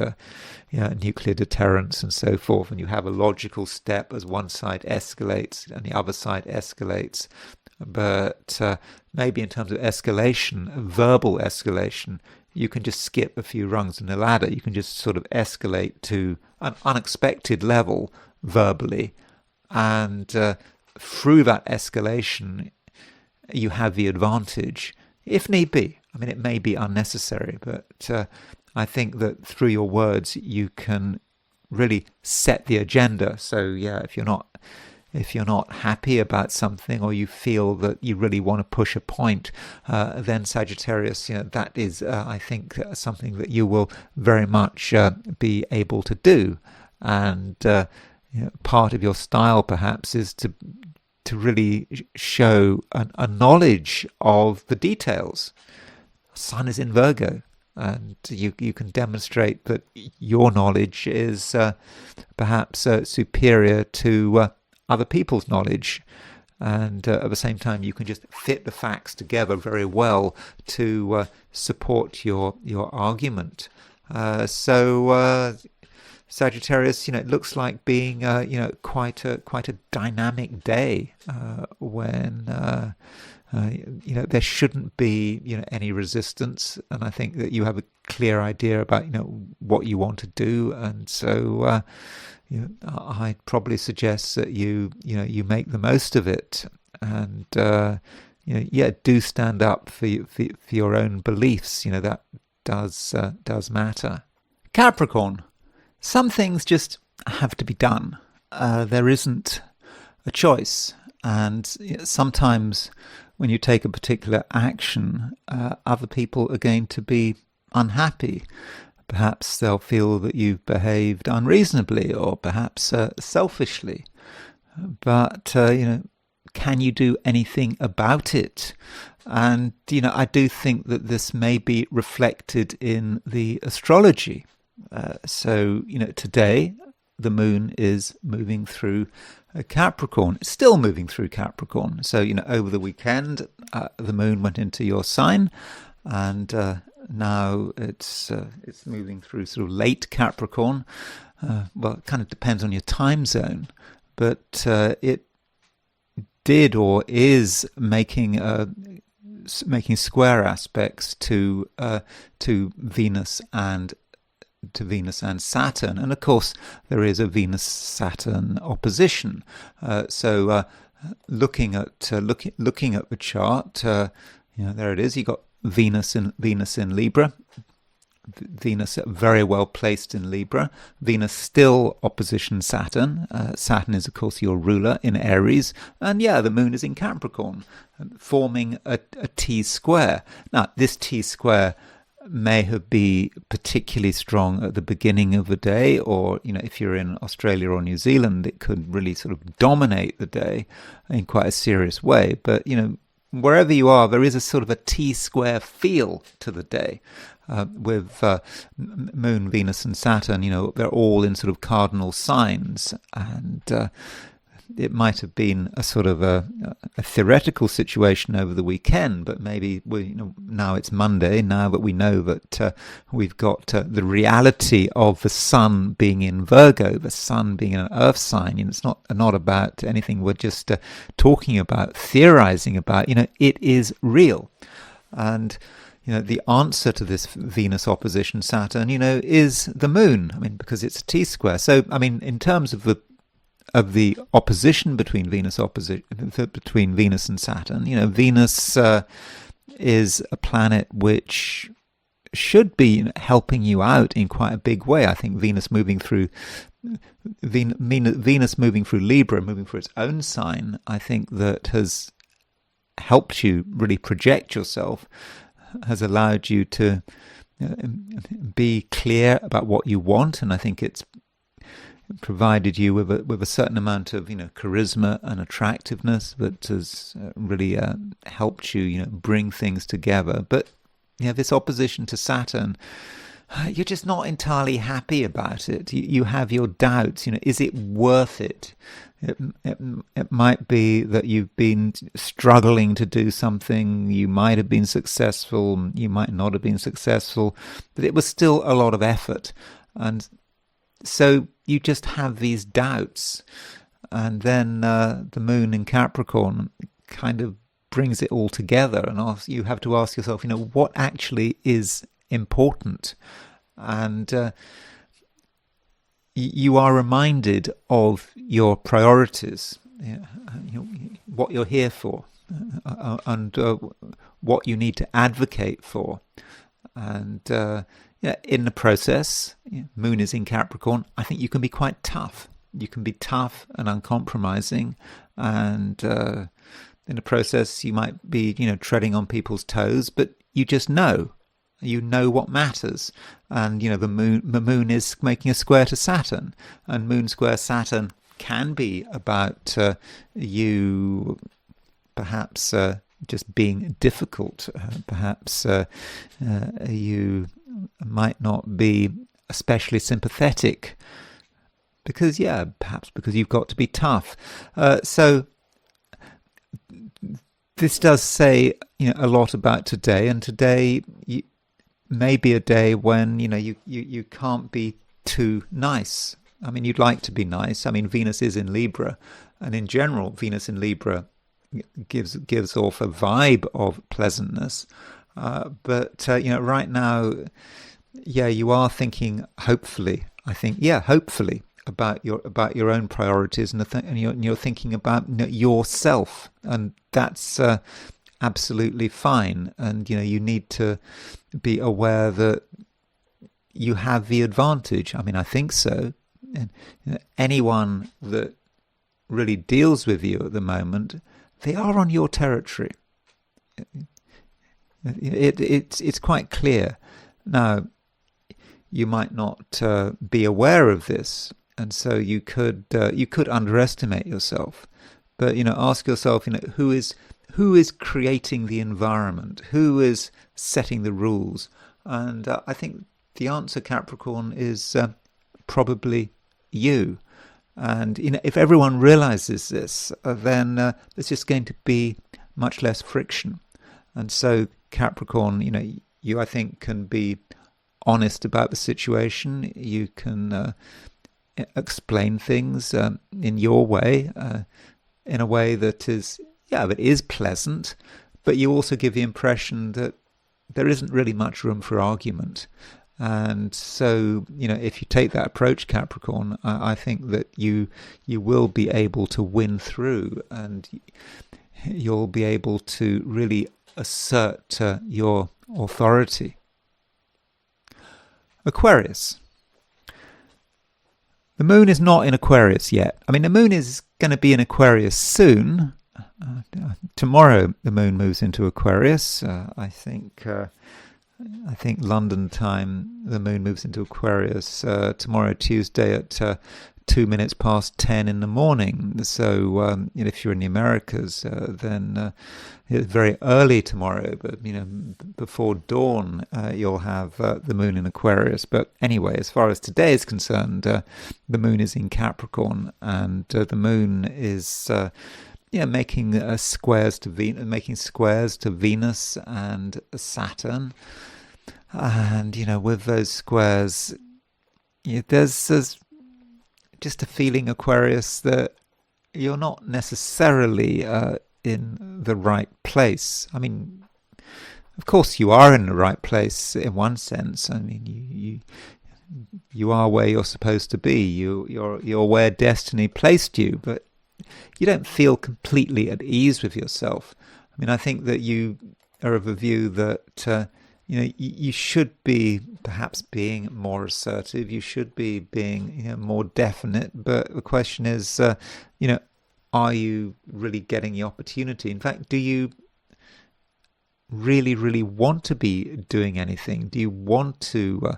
nuclear deterrence and so forth, and you have a logical step as one side escalates and the other side escalates. But maybe in terms of escalation, verbal escalation, you can just skip a few rungs in the ladder. You can just sort of escalate to an unexpected level verbally, and through that escalation, you have the advantage, if need be. I mean, it may be unnecessary, but I think that through your words, you can really set the agenda. So, if you're not happy about something, or you feel that you really want to push a point, then Sagittarius, that is, I think, something that you will very much be able to do. And part of your style, perhaps, is to really show a knowledge of the details. Sun is in Virgo, and you can demonstrate that your knowledge is perhaps superior to other people's knowledge, and at the same time you can just fit the facts together very well to support your argument. So Sagittarius, it looks like being quite a dynamic day when there shouldn't be any resistance, and I think that you have a clear idea about what you want to do, and so I'd probably suggest that you make the most of it, and do stand up for your own beliefs. That does matter. Capricorn, some things just have to be done. There isn't a choice, and sometimes when you take a particular action, other people are going to be unhappy. Perhaps they'll feel that you've behaved unreasonably, or perhaps selfishly. But, can you do anything about it? And, I do think that this may be reflected in the astrology. So, today the moon is moving through Capricorn. It's still moving through Capricorn. So, over the weekend, the moon went into your sign, and now it's moving through sort of late Capricorn. Well, it kind of depends on your time zone, but it did or is making square aspects to Venus and Saturn, and of course there is a Venus-Saturn opposition. So looking at the chart, there it is. You got Venus in Libra. Venus very well placed in Libra. Venus still opposition Saturn. Saturn is, of course, your ruler in Aries. And the moon is in Capricorn, forming a T-square. Now, this T-square may have been particularly strong at the beginning of the day, or, if you're in Australia or New Zealand, it could really sort of dominate the day in quite a serious way. But, wherever you are, there is a sort of a T-square feel to the day. With Moon, Venus and Saturn, they're all in sort of cardinal signs, and it might have been a sort of a theoretical situation over the weekend, but maybe now it's Monday, now that we know that we've got the reality of the sun being in Virgo, the sun being an earth sign. It's not about anything we're just talking about, theorizing about. It is real. And the answer to this Venus opposition Saturn, is the moon. I mean, because it's a T-square. So, I mean, in terms of the opposition between Venus and Saturn, Venus is a planet which should be helping you out in quite a big way. I think Venus moving through Venus moving through Libra, moving through its own sign, I think that has helped you really project yourself, has allowed you to be clear about what you want, and I think it's provided you with a certain amount of charisma and attractiveness that has really helped you bring things together. But this opposition to Saturn, you're just not entirely happy about it. You have your doubts. Is it worth it? It might be that you've been struggling to do something. You might have been successful. You might not have been successful, but it was still a lot of effort. And so you just have these doubts. And then the moon in Capricorn kind of brings it all together, and you have to ask yourself, what actually is important, and you are reminded of your priorities, what you're here for, and what you need to advocate for, and in the process, moon is in Capricorn. I think you can be quite tough. You can be tough and uncompromising, and in the process, you might be, treading on people's toes, but you just know. You know what matters. And, the moon is making a square to Saturn. And moon square Saturn can be about you perhaps just being difficult. Perhaps you might not be especially sympathetic. Because, perhaps because you've got to be tough. So this does say a lot about today, and today may be a day when you can't be too nice. I mean, you'd like to be nice. I mean, Venus is in Libra, and in general, Venus in Libra gives off a vibe of pleasantness. But right now, you are thinking. Hopefully, about your own priorities, and you're thinking about yourself, and that's absolutely fine. And you need to be aware that you have the advantage. I mean, I think so. And anyone that really deals with you at the moment, they are on your territory. It's quite clear. Now, you might not be aware of this, and so you could underestimate yourself. But ask yourself, who is creating the environment? Who is setting the rules? And I think the answer, Capricorn, is probably you. And if everyone realizes this, then there's just going to be much less friction. And so Capricorn, you I think can be honest about the situation. You can explain things in your way, in a way that is pleasant, but you also give the impression that there isn't really much room for argument. And so, if you take that approach, Capricorn, I think that you will be able to win through, and you'll be able to really assert your authority. Aquarius. The moon is not in Aquarius yet. I mean, the moon is going to be in Aquarius soon. Tomorrow the moon moves into Aquarius. I think London time the moon moves into Aquarius tomorrow, Tuesday, at 2 minutes past 10 in the morning. So if you're in the Americas, then it's very early tomorrow, but before dawn you'll have the moon in Aquarius. But anyway, as far as today is concerned, the moon is in Capricorn, and the moon is making squares to Venus and Saturn. And with those squares, there's just a feeling, Aquarius, that you're not necessarily in the right place. I mean, of course you are in the right place in one sense. I mean, you are where you're supposed to be. You're where destiny placed you, but you don't feel completely at ease with yourself. I mean, I think that you are of a view that you should be perhaps being more assertive. You should be being more definite. But the question is, are you really getting the opportunity? In fact, do you really, really want to be doing anything? Do you want to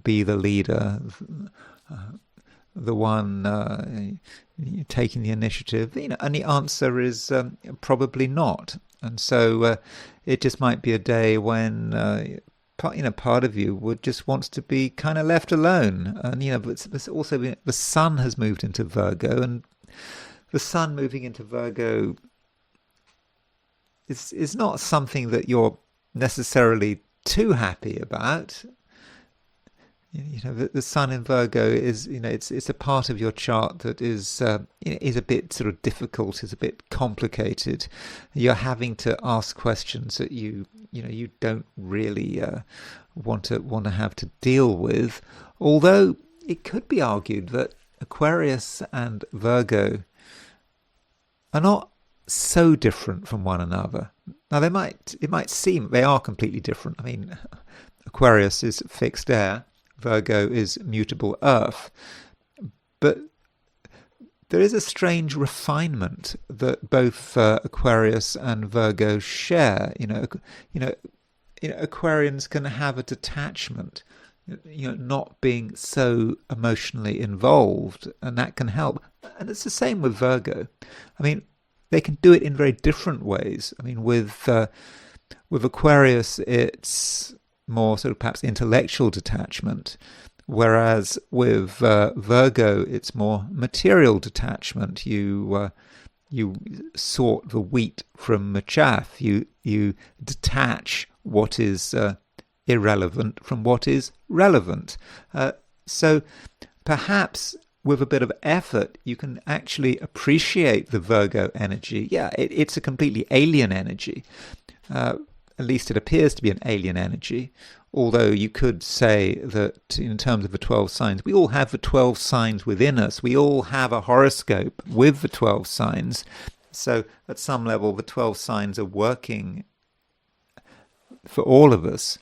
be the leader, the one taking the initiative? And the answer is probably not. And so it just might be a day when part of you would just wants to be kind of left alone. And but also the sun has moved into Virgo, and the sun moving into Virgo is not something that you're necessarily too happy about. The sun in Virgo is, it's a part of your chart that is a bit sort of difficult, is a bit complicated. You're having to ask questions that you don't really want to have to deal with. Although it could be argued that Aquarius and Virgo are not so different from one another. Now it might seem they are completely different. I mean, Aquarius is fixed air, Virgo is mutable earth, but there is a strange refinement that both Aquarius and Virgo share. Aquarians can have a detachment, not being so emotionally involved, and that can help. And it's the same with Virgo. I mean, they can do it in very different ways. I mean, with Aquarius, it's more sort of perhaps intellectual detachment, whereas with Virgo, it's more material detachment. You sort the wheat from the chaff. You detach what is irrelevant from what is relevant. So perhaps with a bit of effort, you can actually appreciate the Virgo energy. Yeah, it's a completely alien energy. At least it appears to be an alien energy. Although you could say that in terms of the 12 signs, we all have the 12 signs within us. We all have a horoscope with the 12 signs. So at some level, the 12 signs are working for all of us.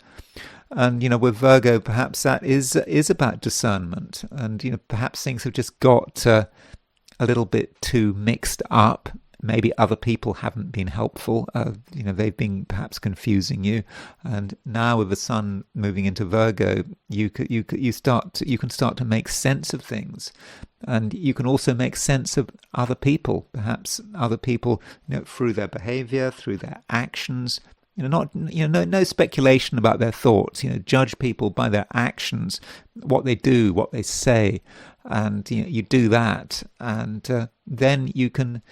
And, with Virgo, perhaps that is about discernment. And, perhaps things have just got a little bit too mixed up. Maybe other people haven't been helpful. They've been perhaps confusing you. And now with the sun moving into Virgo, you can start to make sense of things. And you can also make sense of other people, perhaps other people, through their behavior, through their actions. No speculation about their thoughts. Judge people by their actions, what they do, what they say, and you do that, and then you can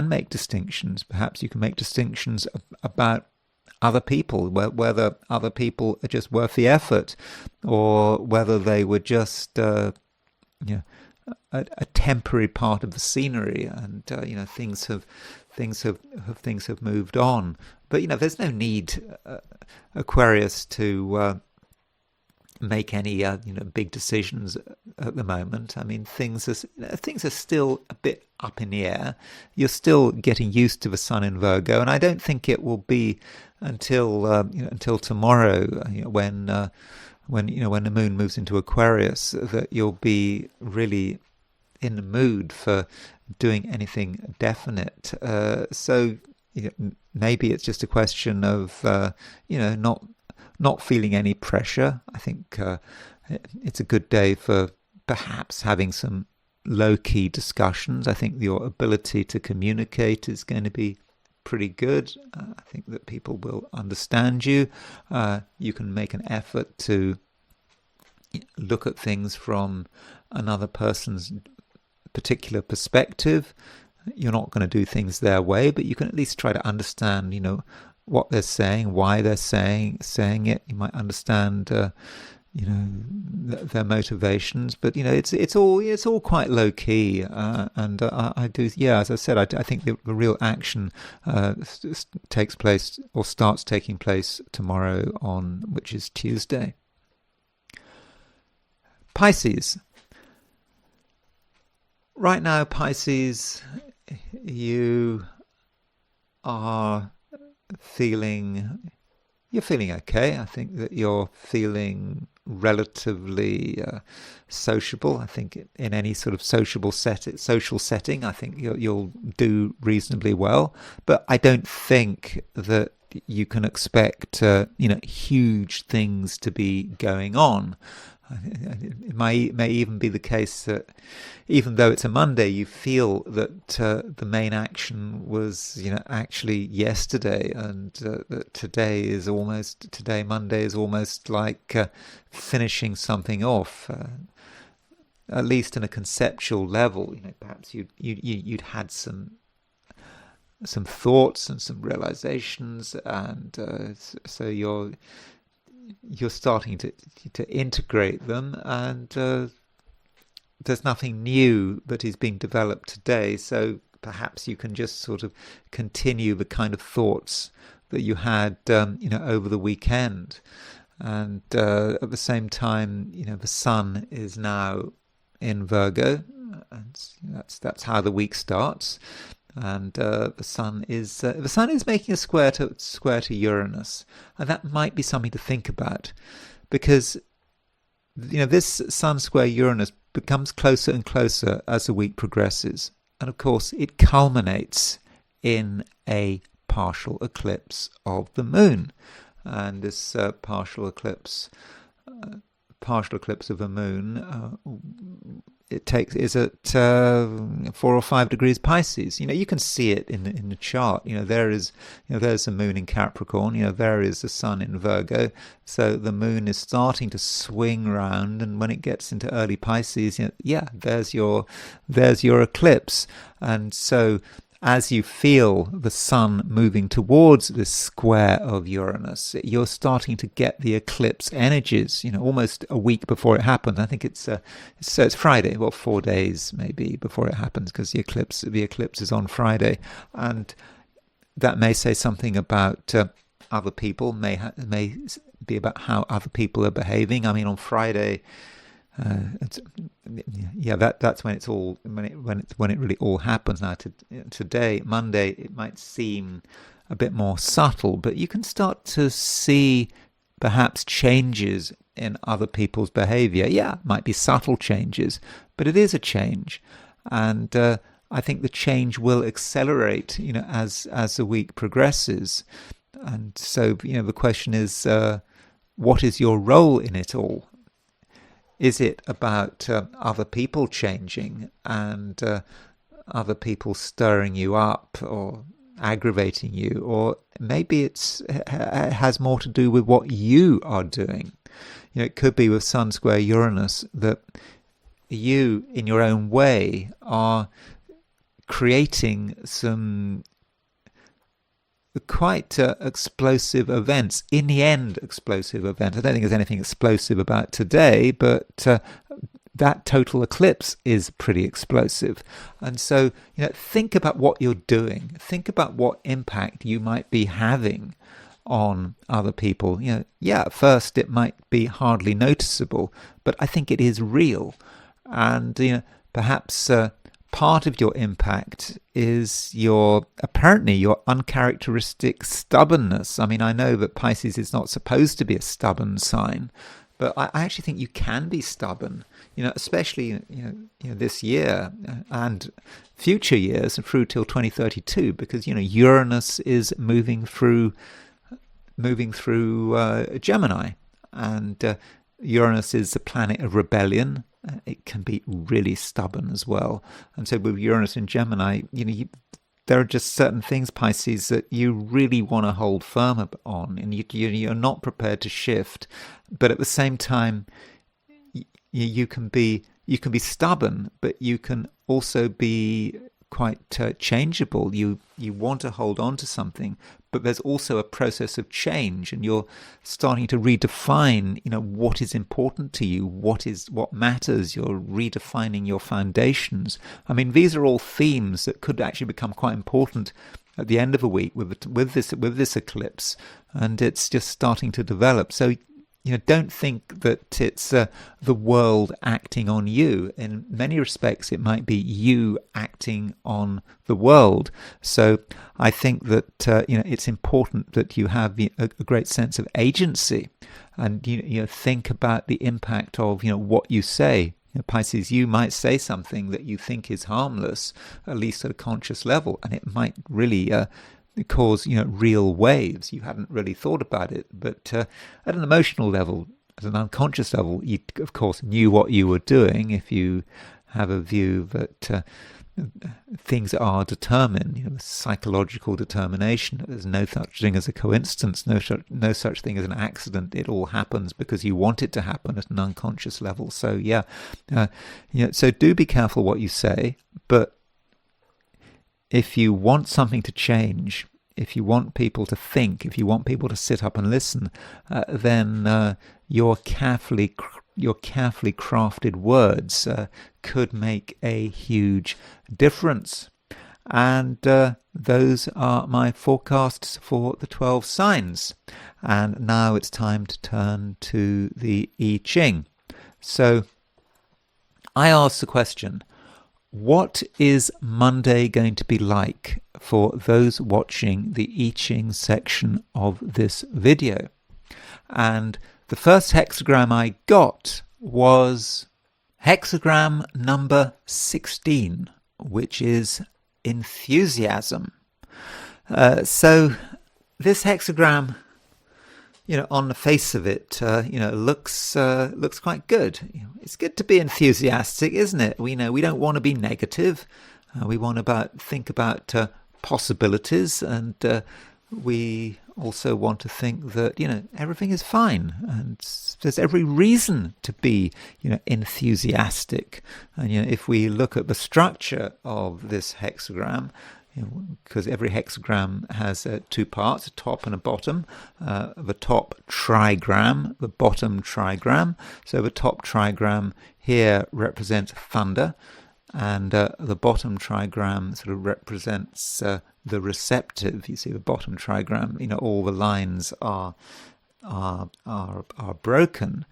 make distinctions. Perhaps you can make distinctions about other people, whether other people are just worth the effort, or whether they were just a temporary part of the scenery, and things have moved on. But there's no need, Aquarius, to make any big decisions at the moment. I mean, things are still a bit up in the air. You're still getting used to the sun in Virgo, and I don't think it will be until tomorrow, when the moon moves into Aquarius, that you'll be really in the mood for doing anything definite. So maybe it's just a question of not feeling any pressure. I think it's a good day for perhaps having some low-key discussions. I think your ability to communicate is going to be pretty good. I think that people will understand you. You can make an effort to look at things from another person's particular perspective. You're not going to do things their way, but you can at least try to understand, what they're saying, why they're saying it. You might understand, their motivations. But it's all quite low key, and I do. Yeah, as I said, I think the real action takes place or starts taking place tomorrow, which is Tuesday. Pisces. Right now, Pisces, you are feeling you're feeling okay. I think that you're feeling relatively sociable. I think in any sort of social setting, I think you'll do reasonably well. But I don't think that you can expect huge things to be going on. It may even be the case that even though it's a Monday, you feel that the main action was, actually yesterday, and that today, Monday, is almost like finishing something off, at least in a conceptual level. Perhaps you'd had some thoughts and some realizations, and so you're starting to integrate them, and there's nothing new that is being developed today. So perhaps you can just sort of continue the kind of thoughts that you had, over the weekend. And at the same time, the sun is now in Virgo, and that's how the week starts. And the sun is making a square to Uranus, and that might be something to think about, because this sun square Uranus becomes closer and closer as the week progresses, and of course it culminates in a partial eclipse of the moon, and this partial eclipse of the moon is at 4 or 5 degrees Pisces. You can see it in the chart. There's the moon in Capricorn. There is the sun in Virgo. So the moon is starting to swing round, and when it gets into early Pisces, there's your eclipse. And so as you feel the sun moving towards this square of Uranus, you're starting to get the eclipse energies, almost a week before it happens. I think it's Friday, 4 days maybe before it happens, because the eclipse is on Friday. And that may say something about other people, may be about how other people are behaving. I mean, on Friday, that's when it's all when it really all happens. Now today, Monday, it might seem a bit more subtle, but you can start to see perhaps changes in other people's behavior. It might be subtle changes, but it is a change, and I think the change will accelerate as the week progresses. And so the question is, what is your role in it all? Is it about other people changing and other people stirring you up or aggravating you? Or maybe it has more to do with what you are doing. It could be with Sun square Uranus that you, in your own way, are creating some quite explosive events. In the end, explosive events. I don't think there's anything explosive about today, but that total eclipse is pretty explosive. And so, think about what you're doing. Think about what impact you might be having on other people. At first it might be hardly noticeable, but I think it is real. And perhaps part of your impact is your uncharacteristic stubbornness. I mean, I know that Pisces is not supposed to be a stubborn sign, but I actually think you can be stubborn, especially this year and future years and through till 2032, because Uranus is moving through Gemini, and Uranus is the planet of rebellion. It can be really stubborn as well. And so with Uranus in Gemini, there are just certain things, Pisces, that you really want to hold firm on, and you're not prepared to shift. But at the same time, you can be stubborn, but you can also be quite changeable. You want to hold on to something, but there's also a process of change, and you're starting to redefine what is important to you, what matters. You're redefining your foundations. I mean, these are all themes that could actually become quite important at the end of a week with this eclipse, and it's just starting to develop. So don't think that it's the world acting on you. In many respects, it might be you acting on the world. So I think that it's important that you have a great sense of agency, and think about the impact of what you say. Pisces, you might say something that you think is harmless, at least at a conscious level, and it might really cause real waves. You hadn't really thought about it, but at an emotional level, at an unconscious level, you of course knew what you were doing. If you have a view that things are determined, psychological determination, there's no such thing as a coincidence, no such thing as an accident. It all happens because you want it to happen at an unconscious level. So so do be careful what you say, but if you want something to change, if you want people to think, if you want people to sit up and listen, then your carefully crafted words could make a huge difference. And those are my forecasts for the 12 signs. And now it's time to turn to the I Ching. So I asked the question, what is Monday going to be like for those watching the I Ching section of this video? And the first hexagram I got was hexagram number 16, which is enthusiasm. So this hexagram, on the face of it, looks quite good. It's good to be enthusiastic, isn't it? We don't want to be negative. We want to think about possibilities, and we also want to think that everything is fine, and there's every reason to be enthusiastic. And if we look at the structure of this hexagram, because every hexagram has two parts, a top and a bottom. The top trigram, the bottom trigram. So the top trigram here represents thunder, and the bottom trigram sort of represents the receptive. You see the bottom trigram, all the lines are broken,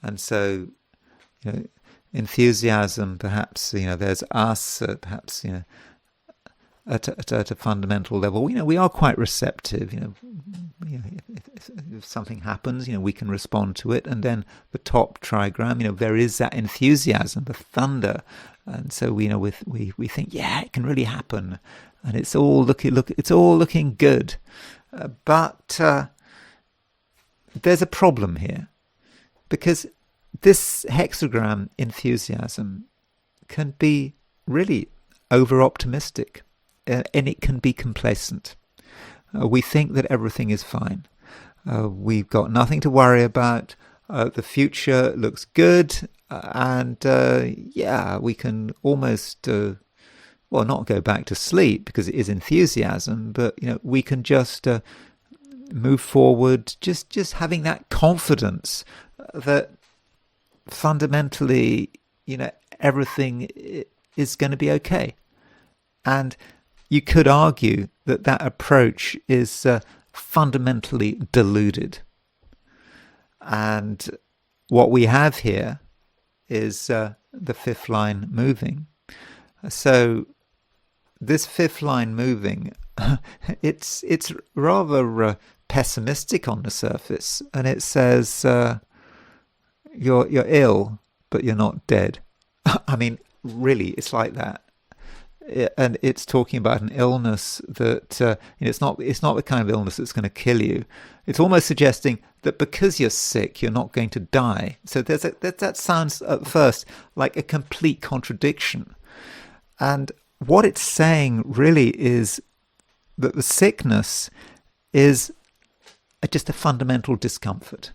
and so enthusiasm, perhaps there's us, perhaps at a fundamental level, we are quite receptive. If something happens, we can respond to it. And then the top trigram, there is that enthusiasm, the thunder, and so we think, yeah, it can really happen, and it's all looking good. But there's a problem here, because this hexagram enthusiasm can be really over-optimistic. And it can be complacent. We think that everything is fine. We've got nothing to worry about. The future looks good. And we can almost, not go back to sleep because it is enthusiasm, but we can just move forward, just having that confidence that fundamentally, everything is going to be okay. And you could argue that approach is fundamentally deluded. And what we have here is the fifth line moving. So this fifth line moving, it's rather pessimistic on the surface, and it says you're ill, but you're not dead. I mean, really, it's like that. And it's talking about an illness that it's not the kind of illness that's going to kill you. It's almost suggesting that because you're sick, you're not going to die. So that sounds at first like a complete contradiction. And what it's saying really is that the sickness is just a fundamental discomfort.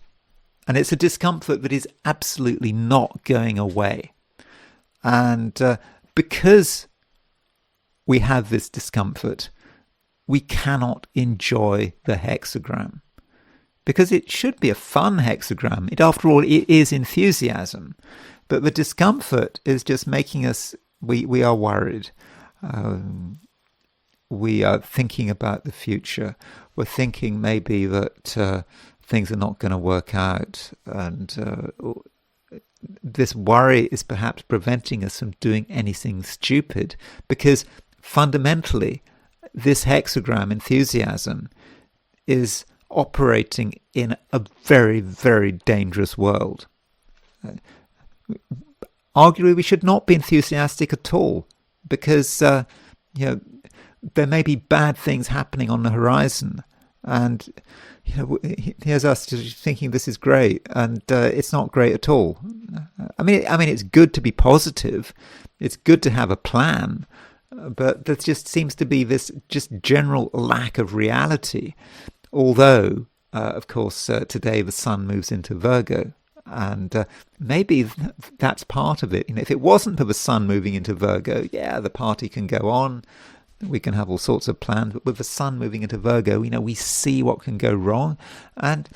And it's a discomfort that is absolutely not going away. And because we have this discomfort, we cannot enjoy the hexagram, because it should be a fun hexagram. After all, it is enthusiasm, but the discomfort is just making us, we are worried. We are thinking about the future. We're thinking maybe that things are not going to work out, and this worry is perhaps preventing us from doing anything stupid, because fundamentally this hexagram enthusiasm is operating in a very, very dangerous world. Arguably, we should not be enthusiastic at all, because there may be bad things happening on the horizon, and here's us just thinking this is great, and it's not great at all. I mean, it's good to be positive, it's good to have a plan, but there just seems to be this just general lack of reality. Although, of course, today the sun moves into Virgo, and maybe that's part of it. If it wasn't for the sun moving into Virgo, yeah, the party can go on, we can have all sorts of plans, but with the sun moving into Virgo, we see what can go wrong, and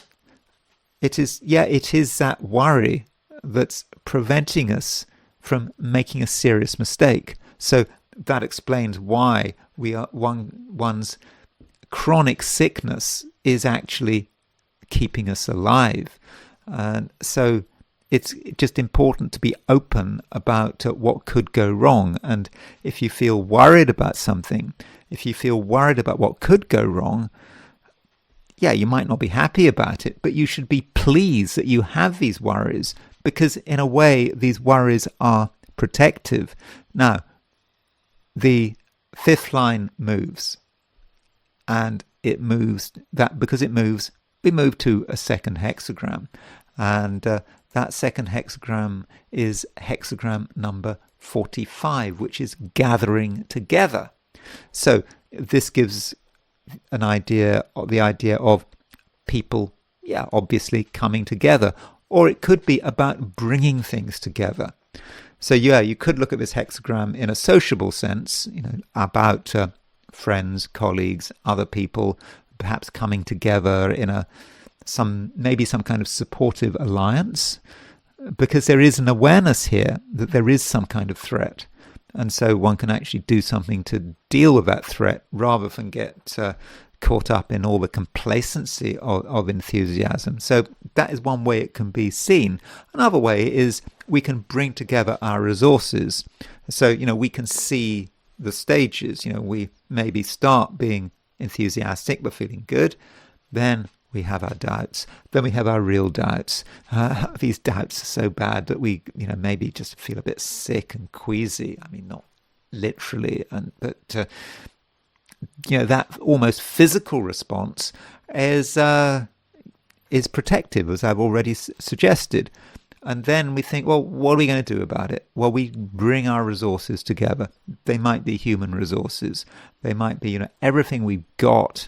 it is that worry that's preventing us from making a serious mistake. So that explains why one's chronic sickness is actually keeping us alive. And so it's just important to be open about what could go wrong. And if you feel worried about something, if you feel worried about what could go wrong, yeah, you might not be happy about it, but you should be pleased that you have these worries, because in a way these worries are protective. Now, the fifth line moves, and it moves, that because it moves, we move to a second hexagram, and that second hexagram is hexagram number 45, which is gathering together. So this gives an idea, the idea of people, obviously coming together, or it could be about bringing things together. So you could look at this hexagram in a sociable sense, about friends, colleagues, other people, perhaps coming together in some kind of supportive alliance, because there is an awareness here that there is some kind of threat, and so one can actually do something to deal with that threat rather than get caught up in all the complacency of enthusiasm. So that is one way it can be seen. Another way is we can bring together our resources. So we can see the stages. We maybe start being enthusiastic, we're feeling good, then we have our doubts, then we have our real doubts. These doubts are so bad that we maybe just feel a bit sick and queasy. I mean, not literally, but that almost physical response is protective, as I've already suggested. And then we think, well, what are we going to do about it? Well, we bring our resources together. They might be human resources. They might be, everything we've got,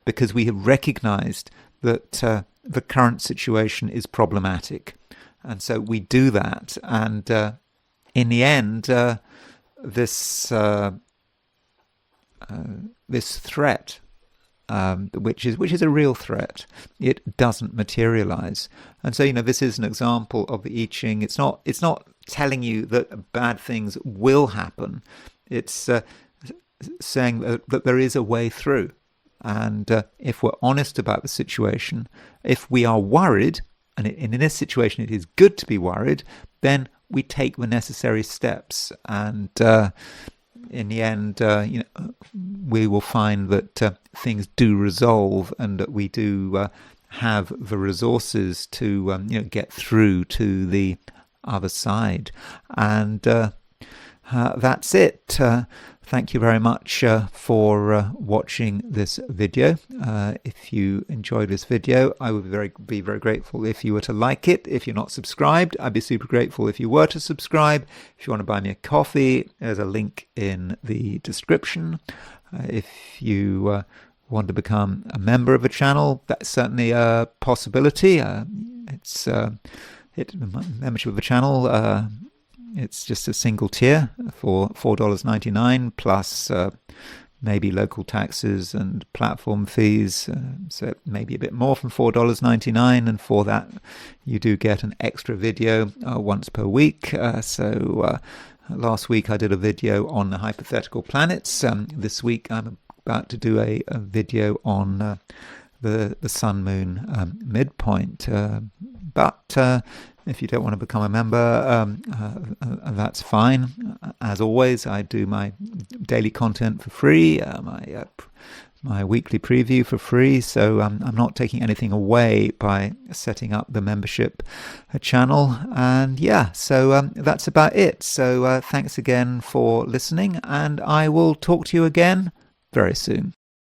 because we have recognized that the current situation is problematic. And so we do that. And in the end, this threat, which is a real threat, it doesn't materialize. And so this is an example of the I Ching. It's not telling you that bad things will happen. It's saying that there is a way through. And if we're honest about the situation, if we are worried, and in this situation it is good to be worried, then we take the necessary steps, and in the end, we will find that things do resolve, and that we do have the resources to get through to the other side. And that's it. Thank you very much for watching this video. If you enjoyed this video, I would be very grateful if you were to like it. If you're not subscribed, I'd be super grateful if you were to subscribe. If you want to buy me a coffee, there's a link in the description. If you want to become a member of the channel, that's certainly a possibility. Membership of the channel, it's just a single tier for $4.99 plus maybe local taxes and platform fees, so maybe a bit more than $4.99, and for that you do get an extra video once per week. Last week I did a video on the hypothetical planets. This week I'm about to do a video on the sun moon midpoint. But if you don't want to become a member, that's fine. As always, I do my daily content for free, my weekly preview for free, so I'm not taking anything away by setting up the membership channel. And yeah, so that's about it. So thanks again for listening, and I will talk to you again very soon.